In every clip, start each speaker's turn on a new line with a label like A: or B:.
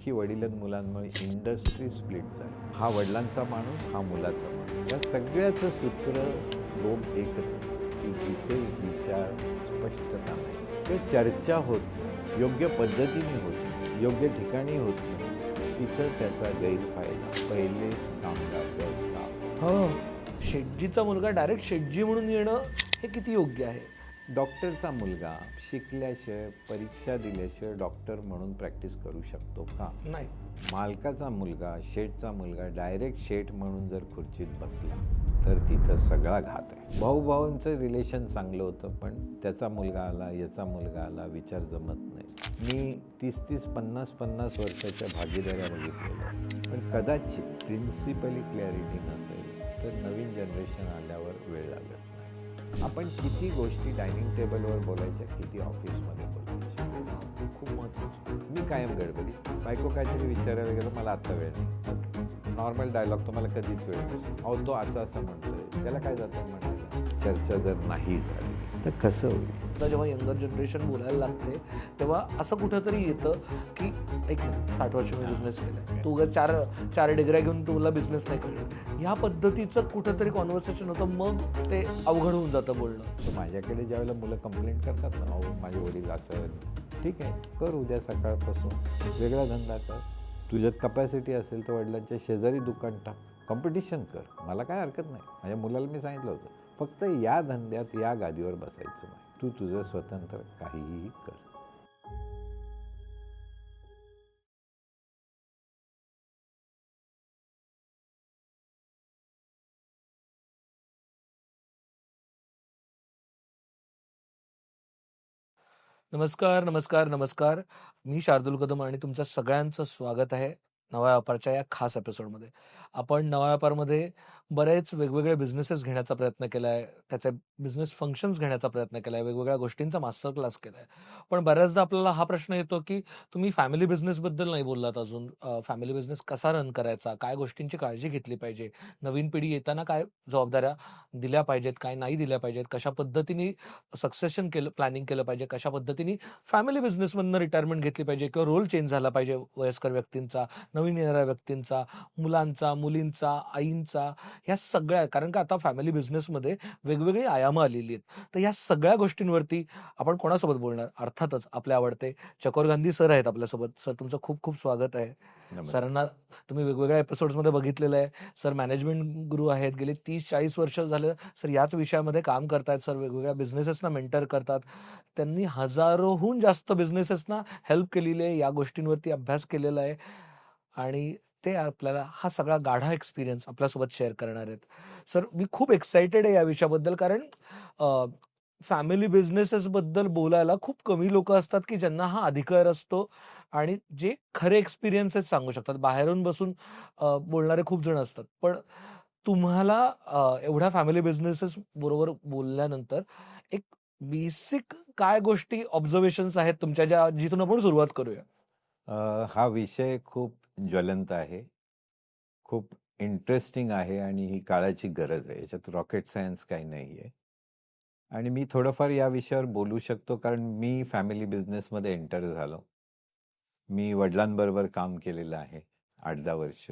A: अख्खी वडील आणि मुलांमुळे इंडस्ट्री स्प्लिट झाली. हा वडिलांचा माणूस, हा मुलाचा माणूस. या सगळ्याचं सूत्र दोन एकच आहे की जिथे विचार स्पष्टता नाही, ते चर्चा होत नाही, योग्य पद्धतीने होत नाही, योग्य ठिकाणी होत नाही, तिथं त्याचा गैरफायदा पहिले कामगार व्यवस्था.
B: हो, शेटजीचा मुलगा डायरेक्ट शेटजी म्हणून येणं हे किती योग्य आहे?
A: डॉक्टरचा मुलगा शिकल्याशिवाय परीक्षा दिल्याशिवाय डॉक्टर म्हणून प्रॅक्टिस करू शकतो का?
B: नाही.
A: मालकाचा मुलगा शेठचा मुलगा डायरेक्ट शेठ म्हणून जर खुर्चीत बसला तर तिथं सगळा घात आहे. भाऊभाऊंचं रिलेशन चांगलं होतं, पण त्याचा मुलगा आला, याचा मुलगा आला, विचार जमत नाही. मी 30-30, 50-50 वर्षाच्या भागीदाऱ्या बघितलेल्या, पण कदाचित प्रिन्सिपली क्लॅरिटी नसेल तर नवीन जनरेशन आल्यावर वेळ लागत नाही. आपण किती गोष्टी डायनिंग टेबलवर बोलायच्या, किती ऑफिसमध्ये बोलायच्या.
B: खूप महत्त्वाचं.
A: मी कायम गडबडीत. बायको काहीतरी विचारायला गेलं, मला आत्ता वेळ नाही. नॉर्मल डायलॉग तुम्हाला कधीच वेळ नसतो. अहो तो असं असं म्हणतोय, त्याला काय जातं म्हणायला. चर्चा जर नाही झाली तर कसं होईल?
B: आता जेव्हा यंगर जनरेशन बोलायला लागते तेव्हा असं कुठंतरी येतं की एक 60 वर्ष मी बिझनेस केला, तू जर चार डिग्र्या घेऊन तुला बिझनेस नाही कळणार, ह्या पद्धतीचं कुठंतरी कॉन्व्हर्सेशन होतं, मग ते अवघड होऊन जातं बोलणं.
A: तर माझ्याकडे ज्यावेळेला मुलं कंप्लेंट करतात ना, अहो माझे वडील असं, ठीक आहे, कर उद्या सकाळपासून वेगळा धंदा कर. तुझ्यात कपॅसिटी असेल तर वडिलांच्या शेजारी दुकान टाक, कॉम्पिटिशन कर, मला काय हरकत नाही. माझ्या मुलाला मी सांगितलं होतं, फक्त या धंद्यात या गादीवर बसायचं नाही, तू तुझं स्वतंत्र काहीही कर.
B: नमस्कार, नमस्कार, नमस्कार. मी शार्दूल कदम आणि तुमचं सगळ्यांचं स्वागत आहे नवा व्यापारच्या या खास एपिसोडमध्ये. आपण नवा व्यापारमध्ये बरेच वेगवेगळे बिझनेसेस घेण्याचा प्रयत्न केला आहे, त्याचे बिझनेस फंक्शन्स घेण्याचा प्रयत्न केला आहे, वेगवेगळ्या गोष्टींचा मास्टर क्लास केला आहे. पण बऱ्याचदा आपल्याला हा प्रश्न येतो की तुम्ही फॅमिली बिझनेसबद्दल नाही बोललात अजून. फॅमिली बिझनेस कसा रन करायचा, काय गोष्टींची काळजी घेतली पाहिजे, नवीन पिढी येताना काय जबाबदाऱ्या दिल्या पाहिजेत, काय नाही दिल्या पाहिजेत, कशा पद्धतीने सक्सेशन प्लॅनिंग केलं पाहिजे, कशा पद्धतीने फॅमिली बिझनेसमधनं रिटायरमेंट घेतली पाहिजे किंवा रोल चेंज झाला पाहिजे वयस्कर व्यक्तींचा, नवीन येणाऱ्या व्यक्तींचा, मुलांचा, मुलींचा, आईंचा, ह्या सगळ्या. कारण का आता फॅमिली बिझनेसमध्ये वेगवेगळी आयामं आलेली आहेत. तर ह्या सगळ्या गोष्टींवरती आपण कोणासोबत बोलणार? अर्थातच आपले आवडते चकोर गांधी सर आहेत आपल्यासोबत. सर, तुमचं खूप खूप स्वागत आहे.
A: नमस्कार.
B: सरांना तुम्ही वेगवेगळ्या एपिसोड्समध्ये बघितलेलं आहे. सर मॅनेजमेंट गुरु आहेत, गेली 30-40 वर्ष झालं सर याच विषयामध्ये काम करतायत. सर वेगवेगळ्या बिझनेसेसना मेंटर करतात. त्यांनी हजारोहून जास्त बिझनेसेसना हेल्प केलेली आहे, या गोष्टींवरती अभ्यास केलेला आहे आणि ते आपल्याला हा सगळा गाढा एक्सपिरियन्स आपल्यासोबत शेअर करणार आहेत. सर, मी खूप एक्सायटेड आहे या विषयाबद्दल, कारण फॅमिली बिझनेसेसबद्दल बोलायला खूप कमी लोक असतात की ज्यांना हा अधिकार असतो आणि जे खरे एक्सपिरियन्सेस सांगू शकतात. बाहेरून बसून बोलणारे खूप जण असतात, पण तुम्हाला एवढ्या फॅमिली बिझनेसेस बरोबर बोलल्यानंतर एक बेसिक काय गोष्टी ऑब्झर्वेशन्स आहेत तुमच्या, जिथून आपण सुरुवात करूया?
A: हा विषय खूप ज्वलंत आहे, खूप इंटरेस्टिंग आहे आणि ही काळाची गरज आहे. याच्यात रॉकेट सायन्स काही नाही आहे आणि मी थोडंफार या विषयावर बोलू शकतो कारण मी फॅमिली बिझनेसमध्ये एंटर झालो. मी वडिलांबरोबर काम केलेलं आहे 8-10 वर्ष.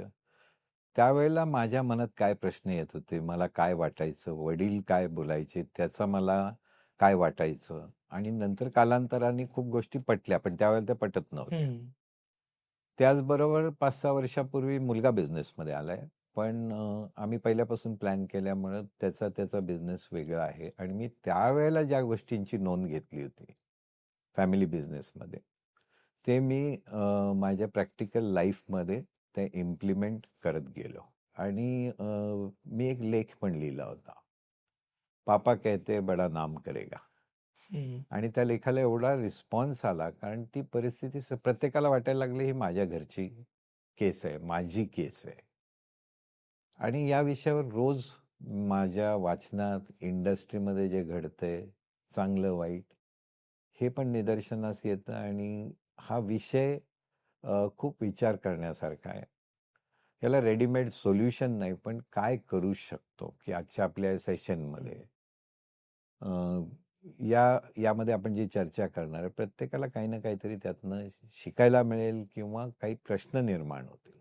A: त्यावेळेला माझ्या मनात काय प्रश्न येत होते, मला काय वाटायचं, वडील काय बोलायचे त्याचा मला काय वाटायचं आणि नंतर कालांतराने खूप गोष्टी पटल्या, पण त्यावेळेला त्या पटत नव्हत्या. त्याचबरोबर 5-6 वर्षापूर्वी मुलगा बिझनेसमध्ये आलाय, पण आम्ही पहिल्यापासून प्लॅन केल्यामुळं त्याचा बिझनेस वेगळा आहे आणि मी त्यावेळेला ज्या गोष्टींची नोंद घेतली होती फॅमिली बिझनेसमध्ये, ते मी माझ्या प्रॅक्टिकल लाईफमध्ये ते इम्प्लिमेंट करत गेलो आणि मी एक लेख पण लिहिला होता, पापा कहते बडा नाम करेगा. आणि त्या लेखाला एवढा रिस्पॉन्स आला कारण ती परिस्थिती प्रत्येकाला वाटायला लागली ही माझ्या घरची केस आहे, माझी केस आहे. आणि या विषयावर रोज माझ्या वाचनात, इंडस्ट्रीमध्ये जे घडतंय, चांगलं वाईट, हे पण निदर्शनास येतं आणि हा विषय खूप विचार करण्यासारखा आहे. याला रेडीमेड सोल्युशन नाही, पण काय करू शकतो की आजच्या आपल्या सेशनमध्ये यामध्ये आपण जी चर्चा करणार आहे, प्रत्येकाला काही ना काहीतरी त्यातनं शिकायला मिळेल किंवा काही प्रश्न निर्माण होतील.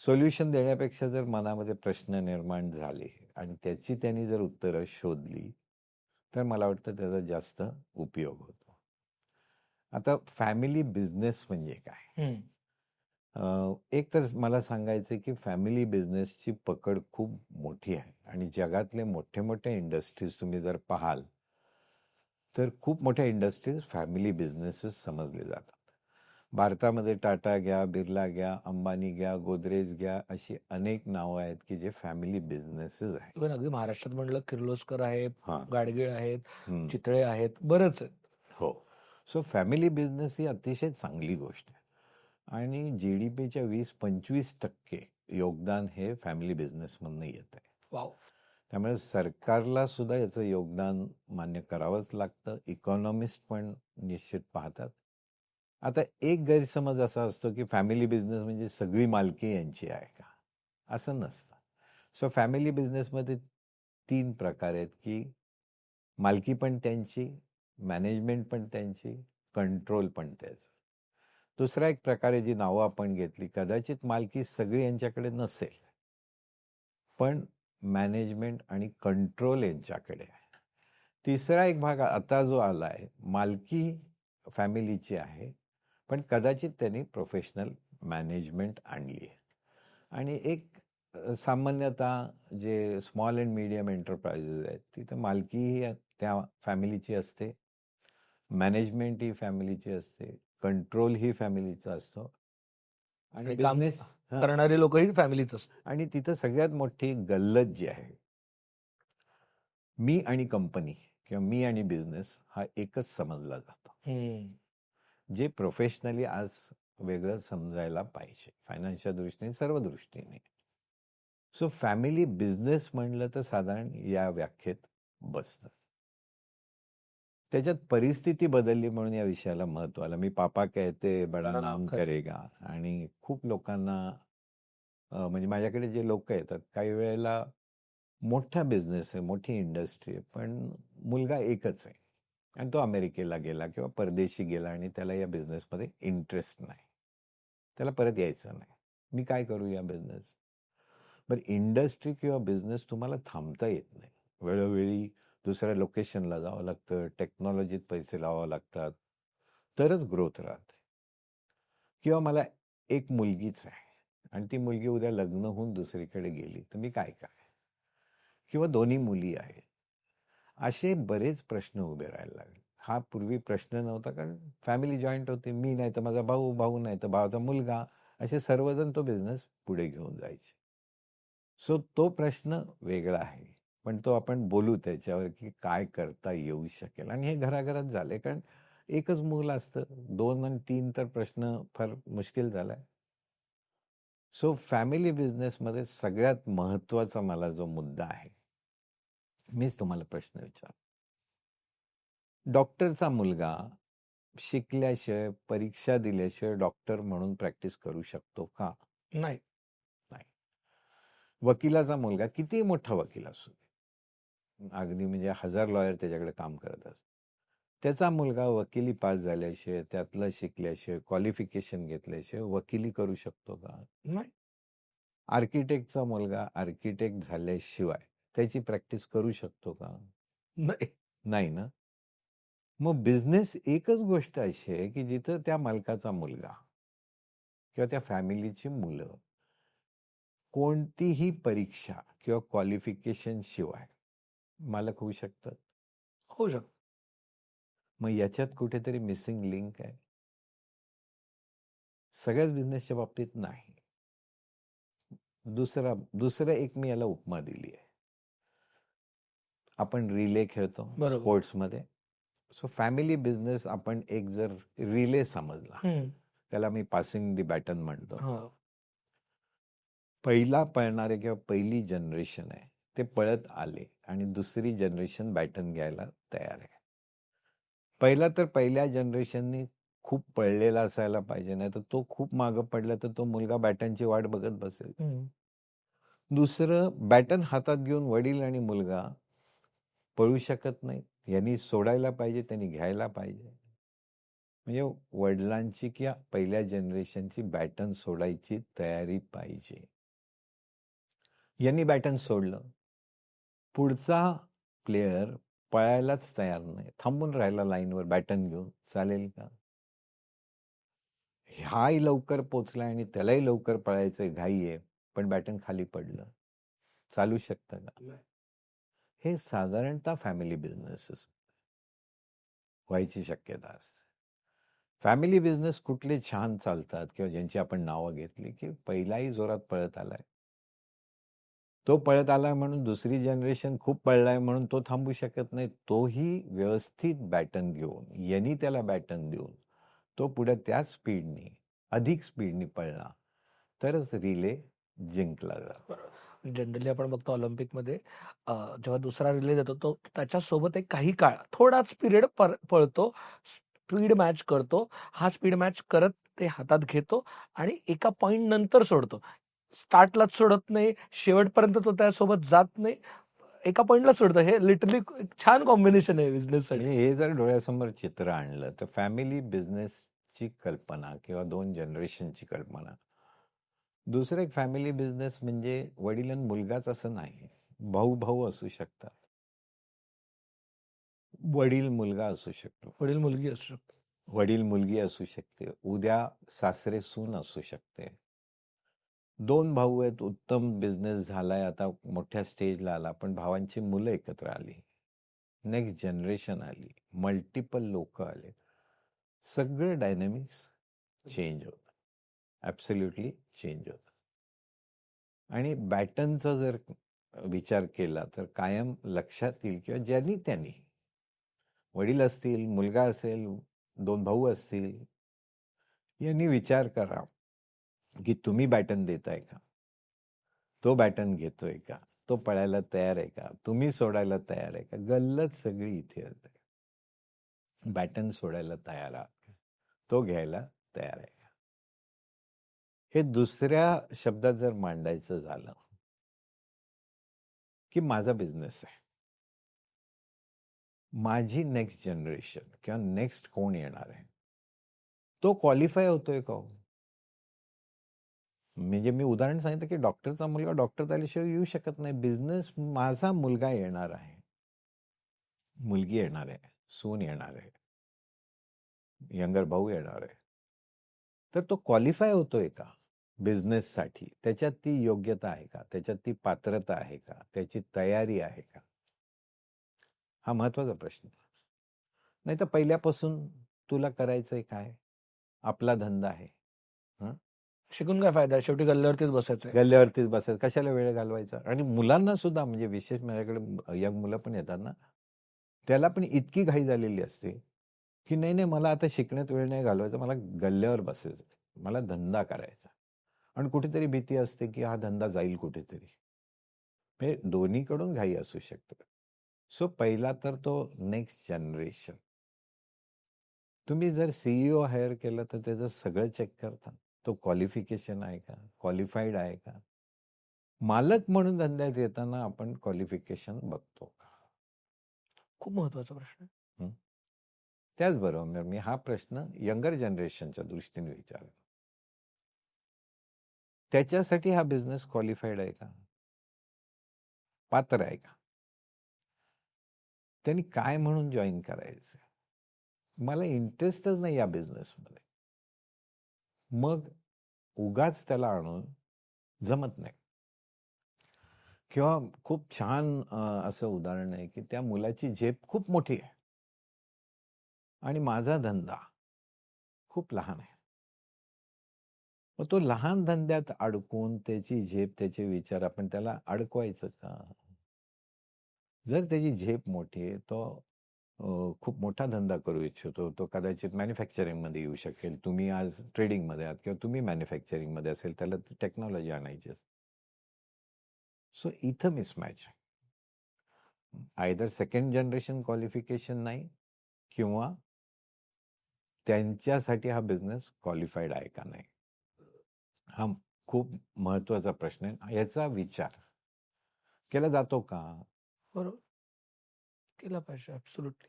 A: सोल्युशन देण्यापेक्षा जर मनामध्ये प्रश्न निर्माण झाले आणि त्याची त्यांनी जर उत्तरं शोधली, तर मला वाटतं त्याचा जास्त उपयोग होतो. आता फॅमिली बिझनेस म्हणजे काय? एक तर मला सांगायचं की फॅमिली बिझनेसची पकड खूप मोठी आहे आणि जगातले मोठे मोठे इंडस्ट्रीज तुम्ही जर पाहाल, तर खूप मोठ्या इंडस्ट्रीज फॅमिली बिझनेसेस समजले जातात. भारतामध्ये टाटा घ्या, बिर्ला घ्या, अंबानी घ्या, गोदरेज घ्या, अशी अनेक नावं आहेत की जे फॅमिली बिझनेसेस आहेत.
B: पण अगदी महाराष्ट्रात म्हणलं किर्लोस्कर आहे,
A: हां.
B: गाडगीळ आहेत,
A: हम्म.
B: चितळे आहेत, बरंच आहेत.
A: हो. सो फॅमिली बिझनेस ही अतिशय चांगली गोष्ट आहे आणि GDPच्या 20-25% योगदान हे फॅमिली बिझनेसमधनं येत आहे.
B: वाव.
A: त्यामुळे सरकारला सुद्धा याचं योगदान मान्य करावंच लागतं. इकॉनॉमिस्ट पण निश्चित पाहतात. आता एक गैरसमज असा असतो की फॅमिली बिझनेस म्हणजे सगळी मालकी यांची आहे का? असं नसतं. सो फॅमिली बिझनेसमध्ये 3 प्रकार आहेत की मालकी पण त्यांची, मॅनेजमेंट पण त्यांची, कंट्रोल पण त्याचं. दुसरा एक प्रकारे जी नावं आपण घेतली, कदाचित मालकी सगळी यांच्याकडे नसेल, पण मॅनेजमेंट आणि कंट्रोल यांच्याकडे आहे. तिसरा एक भाग आता जो आला आहे, मालकी फॅमिलीची आहे, पण कदाचित त्यांनी प्रोफेशनल मॅनेजमेंट आणली आहे. आणि एक सामान्यतः जे स्मॉल अँड मीडियम एंटरप्राइजेस आहेत, तिथं मालकी ही त्या फॅमिलीची असते, मॅनेजमेंट ही फॅमिलीची असते, कंट्रोल ही फॅमिलीचा असतो आणि
B: आणि काम
A: बिझनेस
B: करणारे लोकही फॅमिलीच असतात.
A: आणि तिथं सगळ्यात मोठी गल्लत जी आहे, मी आणि कंपनी किंवा मी आणि बिझनेस हा एकच समजला जातो, जे प्रोफेशनली आज वेगळं समजायला पाहिजे, फायनान्सच्या दृष्टीने, सर्व दृष्टीने. सो फॅमिली बिझनेस म्हणलं तर साधारण या व्याख्येत बसतं. त्याच्यात परिस्थिती बदलली म्हणून या विषयाला महत्व आलं. मी पापा कहते बडा नाम करेगा आणि खूप लोकांना म्हणजे माझ्याकडे जे लोक येतात, काही वेळेला मोठा बिझनेस आहे, मोठी इंडस्ट्री आहे, पण मुलगा एकच आहे आणि तो अमेरिकेला गेला किंवा परदेशी गेला आणि त्याला या बिझनेसमध्ये इंटरेस्ट नाही, त्याला परत यायचं नाही. मी काय करू या बिझनेस? बरं, इंडस्ट्री किंवा बिझनेस तुम्हाला थांबता येत नाही. वेळोवेळी दुसऱ्या लोकेशनला जावं लागतं, टेक्नॉलॉजीत पैसे लावावं लागतात, तरच ग्रोथ राहते. किंवा मला एक मुलगीच आहे आणि ती मुलगी उद्या लग्न होऊन दुसरीकडे गेली तर मी काय काय? किंवा दोन्ही मुली आहेत. असे बरेच प्रश्न उभे राहायला लागले. हा पूर्वी प्रश्न नव्हता, कारण फॅमिली जॉईंट होती. मी नाही तर माझा भाऊ, भाऊ नाही तर भावाचा मुलगा, असे सर्वजण तो बिझनेस पुढे घेऊन जायचे. सो तो प्रश्न वेगळा आहे, पण तो आपण बोलू त्याच्यावर की काय करता येऊ शकेल. आणि हे घराघरात झाले, कारण एकच मूल असतं, 2 आणि 3 तर प्रश्न फार मुश्किल झालाय. सो फॅमिली बिझनेसमध्ये सगळ्यात महत्वाचा मला जो मुद्दा आहे, मीच तुम्हाला प्रश्न विचार, डॉक्टरचा मुलगा शिकल्याशिवाय, परीक्षा दिल्याशिवाय डॉक्टर म्हणून प्रॅक्टिस करू शकतो का?
B: नाही.
A: नाही. वकिलाचा मुलगा किती मोठा वकील असू दे, अगदी म्हणजे 1000 लॉयर त्याच्याकडे काम करत असतात, त्याचा मुलगा वकिली पास झाल्याशिवाय, त्यातलं शिकल्याशिवाय, क्वालिफिकेशन घेतल्याशिवाय वकिली करू शकतो का?
B: नाही.
A: आर्किटेक्टचा मुलगा आर्किटेक्ट झाल्याशिवाय त्याची प्रॅक्टिस करू शकतो का?
B: नाही.
A: नाही ना. मग बिझनेस एकच गोष्ट अशी आहे की जिथं त्या मालकाचा मुलगा किंवा त्या फॅमिलीची मुलं कोणतीही परीक्षा किंवा क्वालिफिकेशन शिवाय मालक होऊ शकतात.
B: होऊ शकतं.
A: मग याच्यात कुठेतरी मिसिंग लिंक आहे. सगळ्याच बिझनेसच्या बाबतीत नाही. दुसरं एक मी याला उपमा दिली आहे. आपण रिले खेळतो
B: बरोबर.
A: स्पोर्ट्समध्ये. सो फॅमिली बिझनेस आपण एक जर रिले समजला, त्याला मी पासिंग दी बॅटन म्हणतो. पहिला पळणारे किंवा पहिली जनरेशन आहे, ते पळत आले आणि दुसरी जनरेशन बॅटन घ्यायला तयार आहे. पहिल्या जनरेशननी खूप पळलेला असायला पाहिजे, नाही तर तो खूप मागं पडला तर तो मुलगा बॅटनची वाट बघत बसेल. दुसरं, बॅटन हातात घेऊन वडील आणि मुलगा पळू शकत नाहीत. यांनी सोडायला पाहिजे, त्यांनी घ्यायला पाहिजे. म्हणजे वडिलांची किंवा पहिल्या जनरेशनची बॅटन सोडायची तयारी पाहिजे. यांनी बॅटन सोडलं, पुढचा प्लेयर पळायलाच तयार नाही, थांबून राहिला लाईनवर बॅटन घेऊन, चालेल का? हाही लवकर पोचला आणि त्यालाही लवकर पळायचं घाई आहे, पण बॅटन खाली पडलं, चालू शकतं का? हे साधारणतः फॅमिली बिझनेसेस व्हायची शक्यता असते. फॅमिली बिझनेस कुठले छान चालतात किंवा ज्यांची आपण नावं घेतली की पहिलाही जोरात पळत आलाय, तो पळत आलाय म्हणून दुसरी जनरेशन खूप पळलाय म्हणून तो थांबू शकत नाही. तोही व्यवस्थित बॅटन घेऊन, यांनी त्याला बॅटन देऊन तो पुढे त्याच स्पीडनी, अधिक स्पीडनी पळला तरच रिले जिंकला जातो.
B: जनरली आपण बघतो ऑलिम्पिकमध्ये जेव्हा दुसरा रिले देतो तो त्याच्यासोबत एक काही काळ थोडाच पिरियड पळतो, स्पीड मॅच करतो. हा स्पीड मॅच करत ते हातात घेतो आणि एका पॉइंट नंतर सोडतो. स्टार्टलाच सोडत नाही, शेवटपर्यंत तो त्यासोबत जात नाही, एका पॉइंटला सोडतं. हे लिटरली छान कॉम्बिनेशन आहे बिझनेससाठी.
A: म्हणजे हे जर डोळ्यासमोर चित्र आणलं तर फॅमिली बिझनेसची कल्पना किंवा 2 जनरेशनची कल्पना. दुसरं एक फॅमिली बिझनेस म्हणजे वडील आणि मुलगाच असं नाही, भाऊ भाऊ असू शकतात, वडील मुलगा असू शकतो,
B: वडील मुलगी असू शकतो,
A: वडील मुलगी असू शकते, उद्या सासरे सून असू शकते. 2 भाऊ आहेत, उत्तम बिझनेस झालाय, आता मोठ्या स्टेजला आला, पण भावांची मुलं एकत्र आली, नेक्स्ट जनरेशन आली, मल्टिपल लोक आले, सगळे डायनॅमिक्स चेंज होतं, ॲब्सोल्युटली चेंज होतं. आणि बॅटनचा जर विचार केला तर कायम लक्षात येईल किंवा ज्यांनी त्यांनी, वडील असतील, मुलगा असेल, 2 भाऊ असतील, यांनी विचार करा की तुम्ही बॅटन देताय का, तो बॅटन घेतोय का, तो पळायला तयार आहे का, तुम्ही सोडायला तयार आहे का. गल्लत सगळी इथे असते. बॅटन सोडायला तयार आहात का, तो घ्यायला तयार आहे का. हे दुसऱ्या शब्दात जर मांडायचं झालं की माझा बिझनेस आहे, माझी नेक्स्ट जनरेशन किंवा नेक्स्ट कोण येणार आहे, तो क्वालिफाय होतोय का हो? म्हणजे मी उदाहरण सांगितलं की डॉक्टरचा मुलगा डॉक्टर झाल्याशिवाय येऊ शकत नाही. बिझनेस माझा मुलगा येणार आहे, मुलगी येणार आहे, सून येणार आहे, यंगर भाऊ येणार आहे, तर तो क्वालिफाय होतोय का बिझनेससाठी? त्याच्यात ती योग्यता आहे का, त्याच्यात ती पात्रता आहे का, त्याची तयारी आहे का? हा महत्वाचा प्रश्न. नाही तर पहिल्यापासून तुला करायचंय काय, आपला धंदा आहे,
B: शिकून काय फायदा, शेवटी गल्ल्यावरतीच बसायचं.
A: गल्ल्यावरतीच बसायचं, कशाला वेळ घालवायचा. आणि मुलांना सुद्धा, म्हणजे विशेष माझ्याकडे यंग मुलं पण येतात ना, त्याला पण इतकी घाई झालेली असते की नाही नाही मला आता शिकण्यात वेळ नाही घालवायचा, मला गल्ल्यावर बसायचं, मला धंदा करायचा. आणि कुठेतरी भीती असते की हा धंदा जाईल कुठेतरी. हे दोन्हीकडून घाई असू शकतो. सो पहिला तर तो नेक्स्ट जनरेशन. तुम्ही जर सीईओ हायर केलं तर त्याचं सगळं चेक करता, तो क्वालिफिकेशन आहे का, क्वालिफाईड आहे का. मालक म्हणून धंद्यात येताना आपण क्वालिफिकेशन बघतो का.
B: खूप महत्वाचा प्रश्न आहे.
A: त्याचबरोबर मी हा प्रश्न यंगर जनरेशनच्या दृष्टीने विचारला, त्याच्यासाठी हा बिझनेस क्वालिफाईड आहे का, पात्र आहे का, त्यांनी काय म्हणून जॉईन करायचं. मला इंटरेस्टच नाही या बिझनेसमध्ये, मग उगाच त्याला आणून जमत नाही. किंवा खूप छान असं उदाहरण आहे की त्या मुलाची झेप खूप मोठी आहे आणि माझा धंदा खूप लहान आहे. मग तो लहान धंद्यात अडकून त्याची झेप, त्याचे विचार आपण त्याला अडकवायचं का. जर त्याची झेप मोठी आहे, तो खूप मोठा धंदा करू इच्छितो, तो कदाचित मॅन्युफॅक्चरिंगमध्ये येऊ शकेल. तुम्ही आज ट्रेडिंगमध्ये आहात किंवा तुम्ही मॅन्युफॅक्चरिंगमध्ये असेल, त्याला टेक्नॉलॉजी आणायची असते. सो इथं मिसमॅच आहे. आयदर सेकंड जनरेशन क्वालिफिकेशन नाही किंवा त्यांच्यासाठी हा बिझनेस क्वालिफाईड आहे का नाही. हा खूप महत्वाचा प्रश्न आहे. याचा विचार केला जातो का.
B: बरोबर. केला पाहिजे. ॲब्सोल्युटली.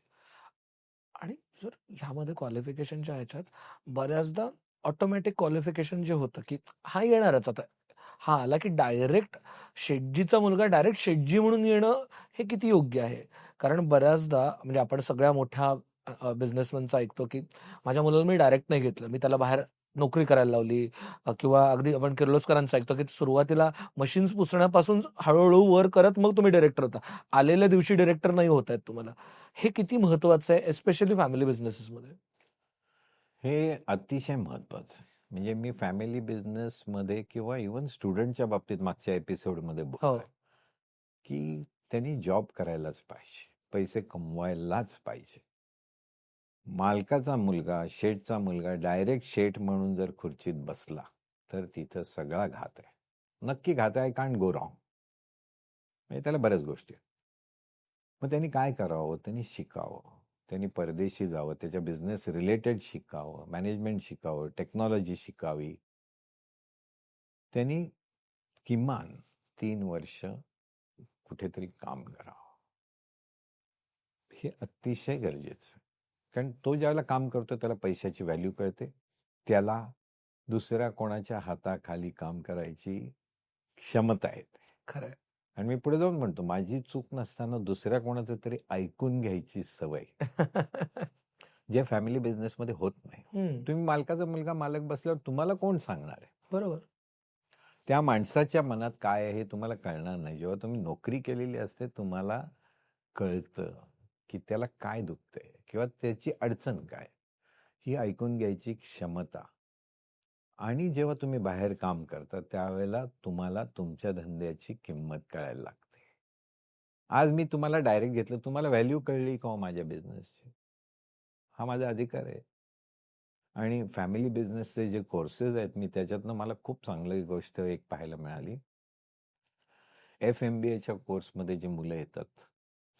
B: आणि जर ह्यामध्ये क्वालिफिकेशनच्या ह्याच्यात बऱ्याचदा ऑटोमॅटिक क्वालिफिकेशन जे होतं, की हा येणारच आता. हा आला की डायरेक्ट शेटजीचा मुलगा डायरेक्ट शेटजी म्हणून येणं हे किती योग्य आहे? कारण बऱ्याचदा म्हणजे आपण सगळ्या मोठ्या बिझनेसमॅनचं ऐकतो, की माझ्या मुलाला मी डायरेक्ट नाही घेतलं. मी त्याला बाहेर नोकरी करायला लावली किंवा अगदी आपण किर्लोस्करांचं ऐकतो, की सुरुवातीला मशीन्स पुसण्यापासून हळू वर करत मग तुम्ही डायरेक्टर होता. आलेल्या दिवशी डायरेक्टर नाही होतायत तुम्हाला. हे किती महत्वाचं आहे एस्पेशली फॅमिली बिझनेसेसमध्ये?
A: हे अतिशय महत्वाचं आहे. म्हणजे मी फॅमिली बिझनेसमध्ये किंवा इव्हन स्टुडंटच्या बाबतीत मागच्या एपिसोडमध्ये
B: हो.
A: बोललोय, की त्यांनी जॉब करायलाच पाहिजे. पैसे कमवायलाच पाहिजे. मालकाचा मुलगा, शेठचा मुलगा डायरेक्ट शेठ म्हणून जर खुर्चीत बसला, तर तिथं सगळा घात आहे. नक्की घात आहे, कांट गो रॉंग. म्हणजे त्याला बऱ्याच गोष्टी आहेत. मग त्यांनी काय करावं? त्यांनी शिकावं. त्यांनी परदेशी जावं, त्याच्या बिझनेस रिलेटेड शिकावं, मॅनेजमेंट शिकावं, टेक्नॉलॉजी शिकावी. त्यांनी किमान 3 वर्ष कुठेतरी काम करावं. हे अतिशय गरजेचं आहे. कारण तो ज्यावेळेला काम करतो त्याला पैशाची व्हॅल्यू कळते. त्याला दुसऱ्या कोणाच्या हाताखाली काम करायची क्षमता येते.
B: खरं आहे.
A: आणि मी पुढे जाऊन म्हणतो, माझी चूक नसताना दुसऱ्या कोणाचं तरी ऐकून घ्यायची सवय, जे फॅमिली बिझनेसमध्ये होत नाही. तुम्ही मालकाचा मुलगा मालक बसल्यावर तुम्हाला कोण सांगणार आहे?
B: बरोबर.
A: त्या माणसाच्या मनात काय आहे हे तुम्हाला कळणार नाही. जेव्हा तुम्ही नोकरी केलेली असते तुम्हाला कळतं की त्याला काय दुखतंय किंवा त्याची अडचण काय, ही ऐकून घ्यायची क्षमता. आणि जेव्हा तुम्ही बाहेर काम करता त्यावेळेला तुम्हाला तुमच्या धंद्याची किंमत कळायला लागते. आज मी तुम्हाला डायरेक्ट घेतलं, तुम्हाला व्हॅल्यू कळली का हो माझ्या बिझनेसची? हा माझा अधिकार आहे. आणि फॅमिली बिझनेसचे जे कोर्सेस आहेत, मी त्याच्यातनं मला खूप चांगली गोष्ट एक पाहायला मिळाली. FMBAच्या कोर्समध्ये जे मुलं येतात,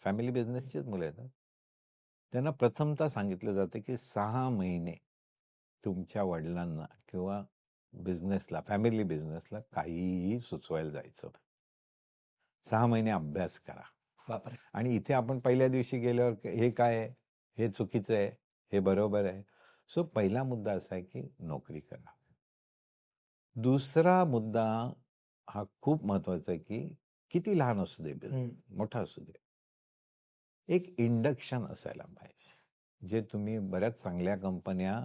A: फॅमिली बिझनेसचीच मुलं येतात, त्यांना प्रथमतः सांगितलं जातं की 6 महिने तुमच्या वडिलांना किंवा बिझनेसला, फॅमिली बिझनेसला काहीही सुचवायला जायचं. 6 महिने अभ्यास करा.
B: बापरे.
A: आणि इथे आपण पहिल्या दिवशी गेल्यावर हे काय आहे, हे चुकीचं आहे, हे बरोबर आहे. सो पहिला मुद्दा असा आहे की नोकरी करा. दुसरा मुद्दा हा खूप महत्वाचा आहे की किती लहान असू दे बिझनेस, मोठा असू दे, एक इंडक्शन असायला पाहिजे, जे तुम्ही बऱ्याच चांगल्या कंपन्या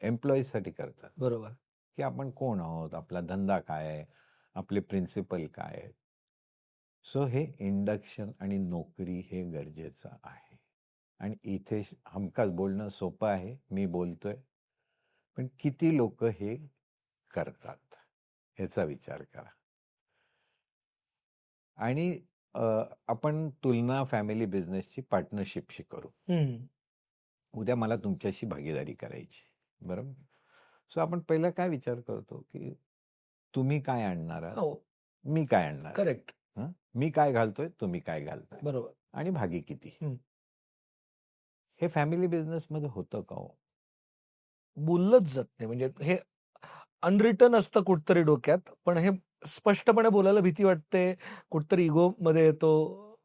A: एम्प्लॉईजसाठी करतात.
B: बरोबर.
A: की आपण कोण आहोत, आपला धंदा काय आहे, आपले प्रिन्सिपल काय आहेत. सो हे इंडक्शन आणि नोकरी हे गरजेचं आहे. आणि इथे हमखास बोलणं सोपं आहे, मी बोलतोय, पण किती लोक हे करतात ह्याचा विचार करा. आणि आपण तुलना फॅमिली बिझनेसची पार्टनरशिपशी करू. उद्या मला तुमच्याशी भागीदारी करायची, बरोबर? सो आपण पहिला काय विचार करतो की तुम्ही काय आणणार आहात,
B: हो.
A: मी काय आणणार,
B: करेक्ट.
A: मी काय घालतोय, तुम्ही काय घालताय,
B: बरोबर.
A: आणि भागी किती. हे फॅमिली बिझनेस मध्ये होतं का हो?
B: बोललंच जात नाही. म्हणजे हे अनरिटन असतं कुठतरी डोक्यात, पण हे स्पष्टपणे बोलायला भीती वाटते, कुठतरी इगो मध्ये येतो.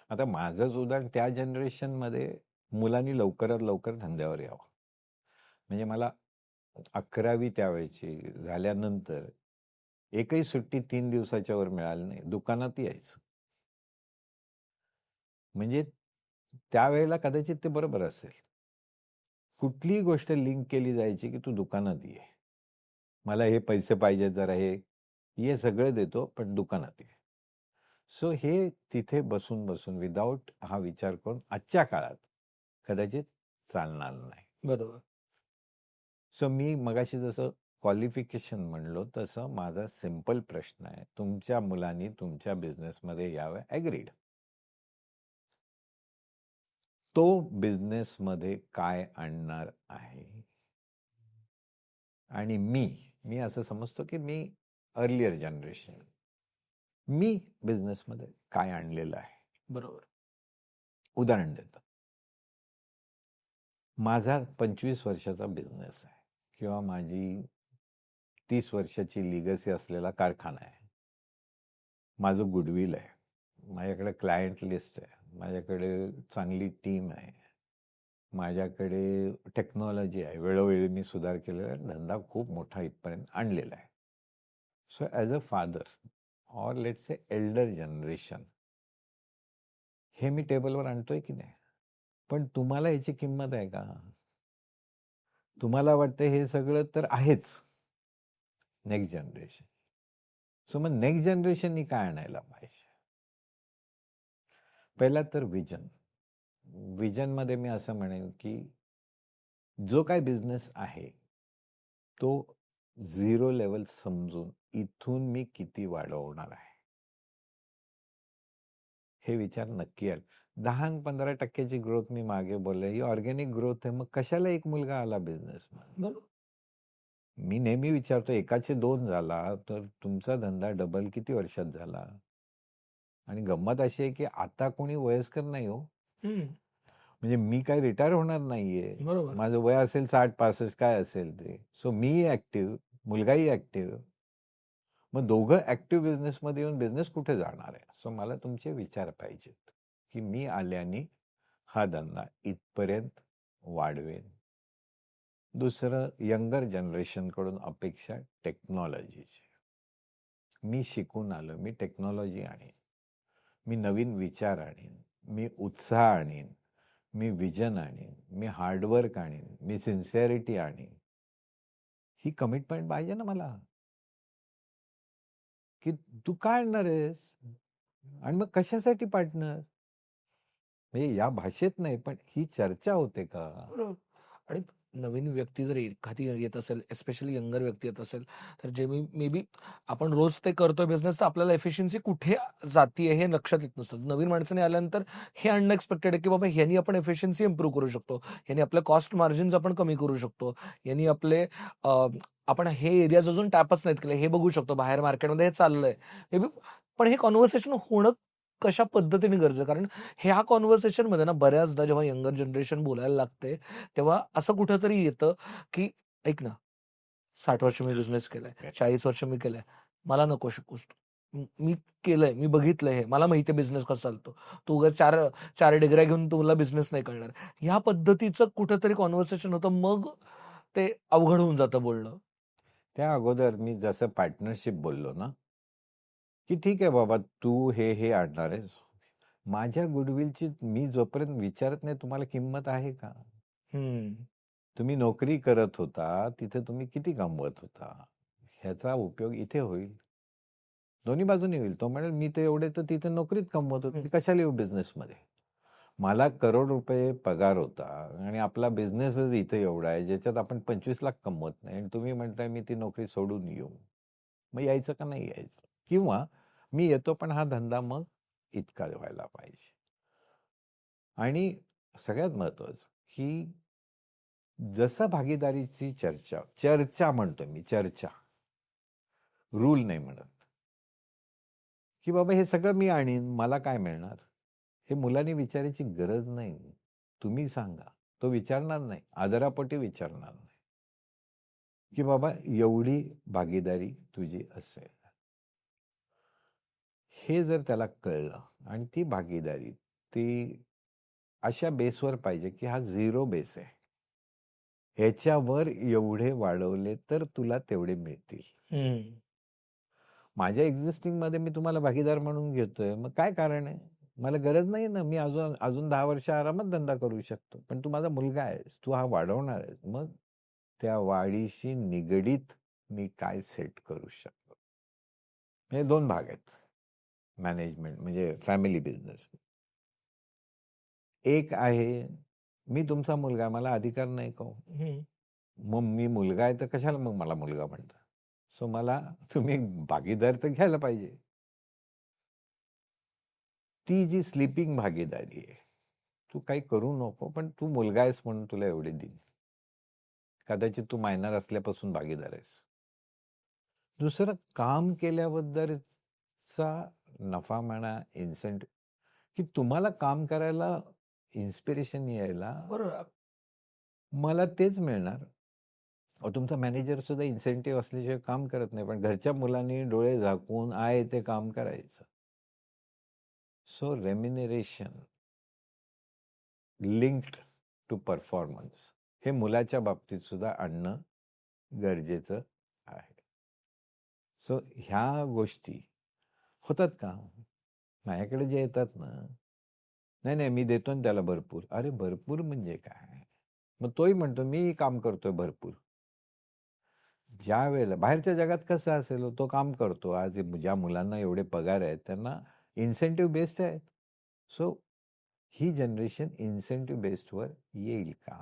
A: आता माझंच उदाहरण, त्या जनरेशन मध्ये मुलांनी लवकरात लवकर धंद्यावर यावं. म्हणजे मला 11वी त्यावेळेची झाल्यानंतर एकही सुट्टी 3 दिवसाच्या वर मिळाली नाही, दुकानात यायचं. म्हणजे त्यावेळेला कदाचित ते बरोबर असेल. कुठलीही गोष्ट लिंक केली जायची की तू दुकानात ये, मला हे पैसे पाहिजे, जरा हे सगळं देतो, पण दुकानात ये. सो हे तिथे बसून बसून विदाऊट हा विचार करून आजच्या काळात कदाचित चालणार नाही.
B: बरोबर.
A: सो मी मगाशी जसं क्वालिफिकेशन म्हणलो, तसं माझा सिंपल प्रश्न आहे, तुमच्या मुलांनी तुमच्या बिझनेसमध्ये यावं, ॲग्रीड. तो बिझनेसमध्ये काय आणणार आहे? आणि मी असं समजतो की मी अर्लियर जनरेशन, मी बिझनेसमध्ये काय आणलेलं आहे.
B: बरोबर.
A: उदाहरण देतो, माझा 25 वर्षाचा बिझनेस आहे किंवा माझी 30 वर्षाची लिगसी असलेला कारखाना आहे. माझं गुडविल आहे, माझ्याकडे क्लायंट लिस्ट आहे, माझ्याकडे चांगली टीम आहे, माझ्याकडे टेक्नॉलॉजी आहे, वेळोवेळी मी सुधार केलेला आहे, धंदा खूप मोठा इथपर्यंत आणलेला आहे. So as a father or let's say Elder generation हे मी टेबलवर आणतोय की नाही. पण तुम्हाला याची किंमत आहे का? तुम्हाला वाटतं हे सगळं तर आहेच नेक्स्ट जनरेशन. सो मग नेक्स्ट जनरेशननी काय आणायला पाहिजे? पहिला तर विजनमध्ये मी असं म्हणेन की जो काय बिझनेस आहे तो 0 लेवल समजून इथून मी किती वाढवणार आहे हे विचार नक्की आला. 10-15% ग्रोथ मी मागे बोलले, ही ऑर्गॅनिक ग्रोथ आहे. मग कशाला एक मुलगा आला बिझनेसमध्ये?
B: बरोबर.
A: मी नेहमी विचारतो, एकाचे 2 झाला तर तुमचा धंदा डबल किती वर्षात झाला? आणि गंमत अशी आहे की आता कोणी वयस्कर नाही हो. म्हणजे मी काय रिटायर होणार नाहीये.
B: बरोबर.
A: माझं वय असेल 60-65 काय असेल ते. सो मीही ऍक्टिव्ह, मुलगाही ऍक्टिव्ह. मग दोघं ऍक्टिव्ह बिझनेसमध्ये येऊन बिझनेस कुठे जाणार आहे? सो मला तुमचे विचार पाहिजेत की मी आल्याने हा धंदा इथपर्यंत वाढवेन. दुसरं, यंगर जनरेशनकडून अपेक्षा टेक्नॉलॉजीची. मी शिकून आलो, मी टेक्नॉलॉजी आणीन, मी नवीन विचार आणीन, मी उत्साह आणीन, मी विजन आणीन, मी हार्डवर्क आणीन, मी सिन्सिअरिटी आणीन. ही कमिटमेंट पाहिजे ना मला की तू काय आणणार आहेस आणि मग कशासाठी पार्टनर. म्हणजे या भाषेत नाही पण ही चर्चा होते का?
B: बरोबर. आणि नवीन व्यक्ती जर एखादी येत असेल, एस्पेशली यंगर व्यक्ती येत असेल, तर जे मे बी आपण रोज ते करतोय बिझनेस, तर आपल्याला एफिशियन्सी कुठे जातीये हे लक्षात येत नसतं. नवीन माणसाने आल्यानंतर हे अनएक्सपेक्टेड आहे की बाबा ह्यानी आपण एफिशियन्सी इम्प्रूव्ह करू शकतो, ह्यानी आपले कॉस्ट मार्जिन्स आपण कमी करू शकतो, ह्यानी आपले आपण हे एरियाज अजून टॅपच नाहीत केले हे बघू शकतो, बाहेर मार्केटमध्ये हे चाललंय मे बी. पण हे कॉन्व्हर्सेशन होणं कशा पद्धतीने गरजेचं, कारण ह्या कॉन्व्हर्सेशन मध्ये ना बऱ्याचदा जेव्हा यंगर जनरेशन बोलायला लागते तेव्हा असं कुठंतरी येतं की ऐक ना, 60 वर्ष मी बिझनेस केलाय, 40 वर्ष मी केलंय, मला नको शिकूस तू. मी केलंय, मी बघितलंय, हे मला माहिती आहे बिझनेस कसा चालतो. तू उगाच चार डिग्र्या घेऊन तुला बिझनेस नाही कळणार. ह्या पद्धतीचं कुठंतरी कॉन्व्हर्सेशन होतं, मग ते अवघड होऊन जातं बोलणं.
A: त्या अगोदर मी जसं पार्टनरशिप बोललो ना की ठीक आहे बाबा तू हे आणणार आहेस, माझ्या गुडविलची मी जोपर्यंत विचारत नाही तुम्हाला किंमत आहे का? तुम्ही नोकरी करत होता तिथे तुम्ही किती कमवत होता, ह्याचा उपयोग इथे होईल, दोन्ही बाजूनी होईल. तो म्हणेल मी तर एवढे तर तिथे नोकरीत कमवत होतो, मी कशाला येऊ बिझनेसमध्ये. मला करोड रुपये पगार होता आणि आपला बिझनेसच इथे एवढा आहे ज्याच्यात आपण 25 लाख कमवत नाही आणि तुम्ही म्हणताय मी ती नोकरी सोडून येऊ. मग यायचं का नाही यायचं? किंवा मी येतो पण हा धंदा मग इतका व्हायला पाहिजे. आणि सगळ्यात महत्वाचं की जसं भागीदारीची चर्चा म्हणतो मी, चर्चा, रूल नाही म्हणत की बाबा हे सगळं मी आणीन मला काय मिळणार, हे मुलांनी विचारायची गरज नाही. तुम्ही सांगा, तो विचारणार नाही, आदरापोटी विचारणार नाही की बाबा एवढी भागीदारी तुझी असेल. हे जर त्याला कळलं आणि ती भागीदारी ती अशा बेसवर पाहिजे की हा 0 बेस आहे, ह्याच्यावर एवढे वाढवले तर तुला तेवढे मिळतील. माझ्या एक्झिस्टिंग मध्ये मी तुम्हाला भागीदार म्हणून घेतोय, मग काय कारण आहे? मला गरज नाही ना, मी अजून 10 वर्ष आरामात धंदा करू शकतो. पण तू माझा मुलगा आहेस, तू हा वाढवणार आहेस, मग त्या वाढीशी निगडीत मी काय सेट करू शकतो. हे 2 भाग आहेत मॅनेजमेंट म्हणजे फॅमिली बिझनेस. एक आहे मी तुमचा मुलगा, मला अधिकार नाही का? मग मी मुलगा आहे तर कशाला मग मला मुलगा म्हणता? सो मला तुम्ही भागीदार तर घ्यायला पाहिजे. ती जी स्लीपिंग भागीदारी आहे, तू काही करू नको पण तू मुलगा आहेस म्हणून तुला एवढे देईन. कदाचित तू मायनर असल्यापासून भागीदार आहेस. दुसरं, काम केल्याबद्दलचा नफा म्हणा, इन्सेंटिव्ह, की तुम्हाला काम करायला इन्स्पिरेशन यायला
B: बरोबर.
A: मला तेच मिळणार. तुमचा मॅनेजर सुद्धा इन्सेंटिव्ह असल्याशिवाय काम करत नाही, पण घरच्या मुलांनी डोळे झाकून आहे ते काम करायचं. So remuneration linked to performance हे मुलाच्या बाबतीत सुद्धा आणणं गरजेचं आहे. सो ह्या गोष्टी होतात का? माझ्याकडे जे येतात ना, नाही मी देतो ना त्याला भरपूर. अरे भरपूर म्हणजे काय? मग तोही म्हणतो मी काम करतोय भरपूर. ज्या वेळेला बाहेरच्या जगात कसं असेल हो, तो काम करतो. आज ज्या मुलांना एवढे पगार आहेत त्यांना इन्सेंटिव्ह बेस्ड आहेत. सो ही जनरेशन इन्सेंटिव्ह बेस्डवर येईल का?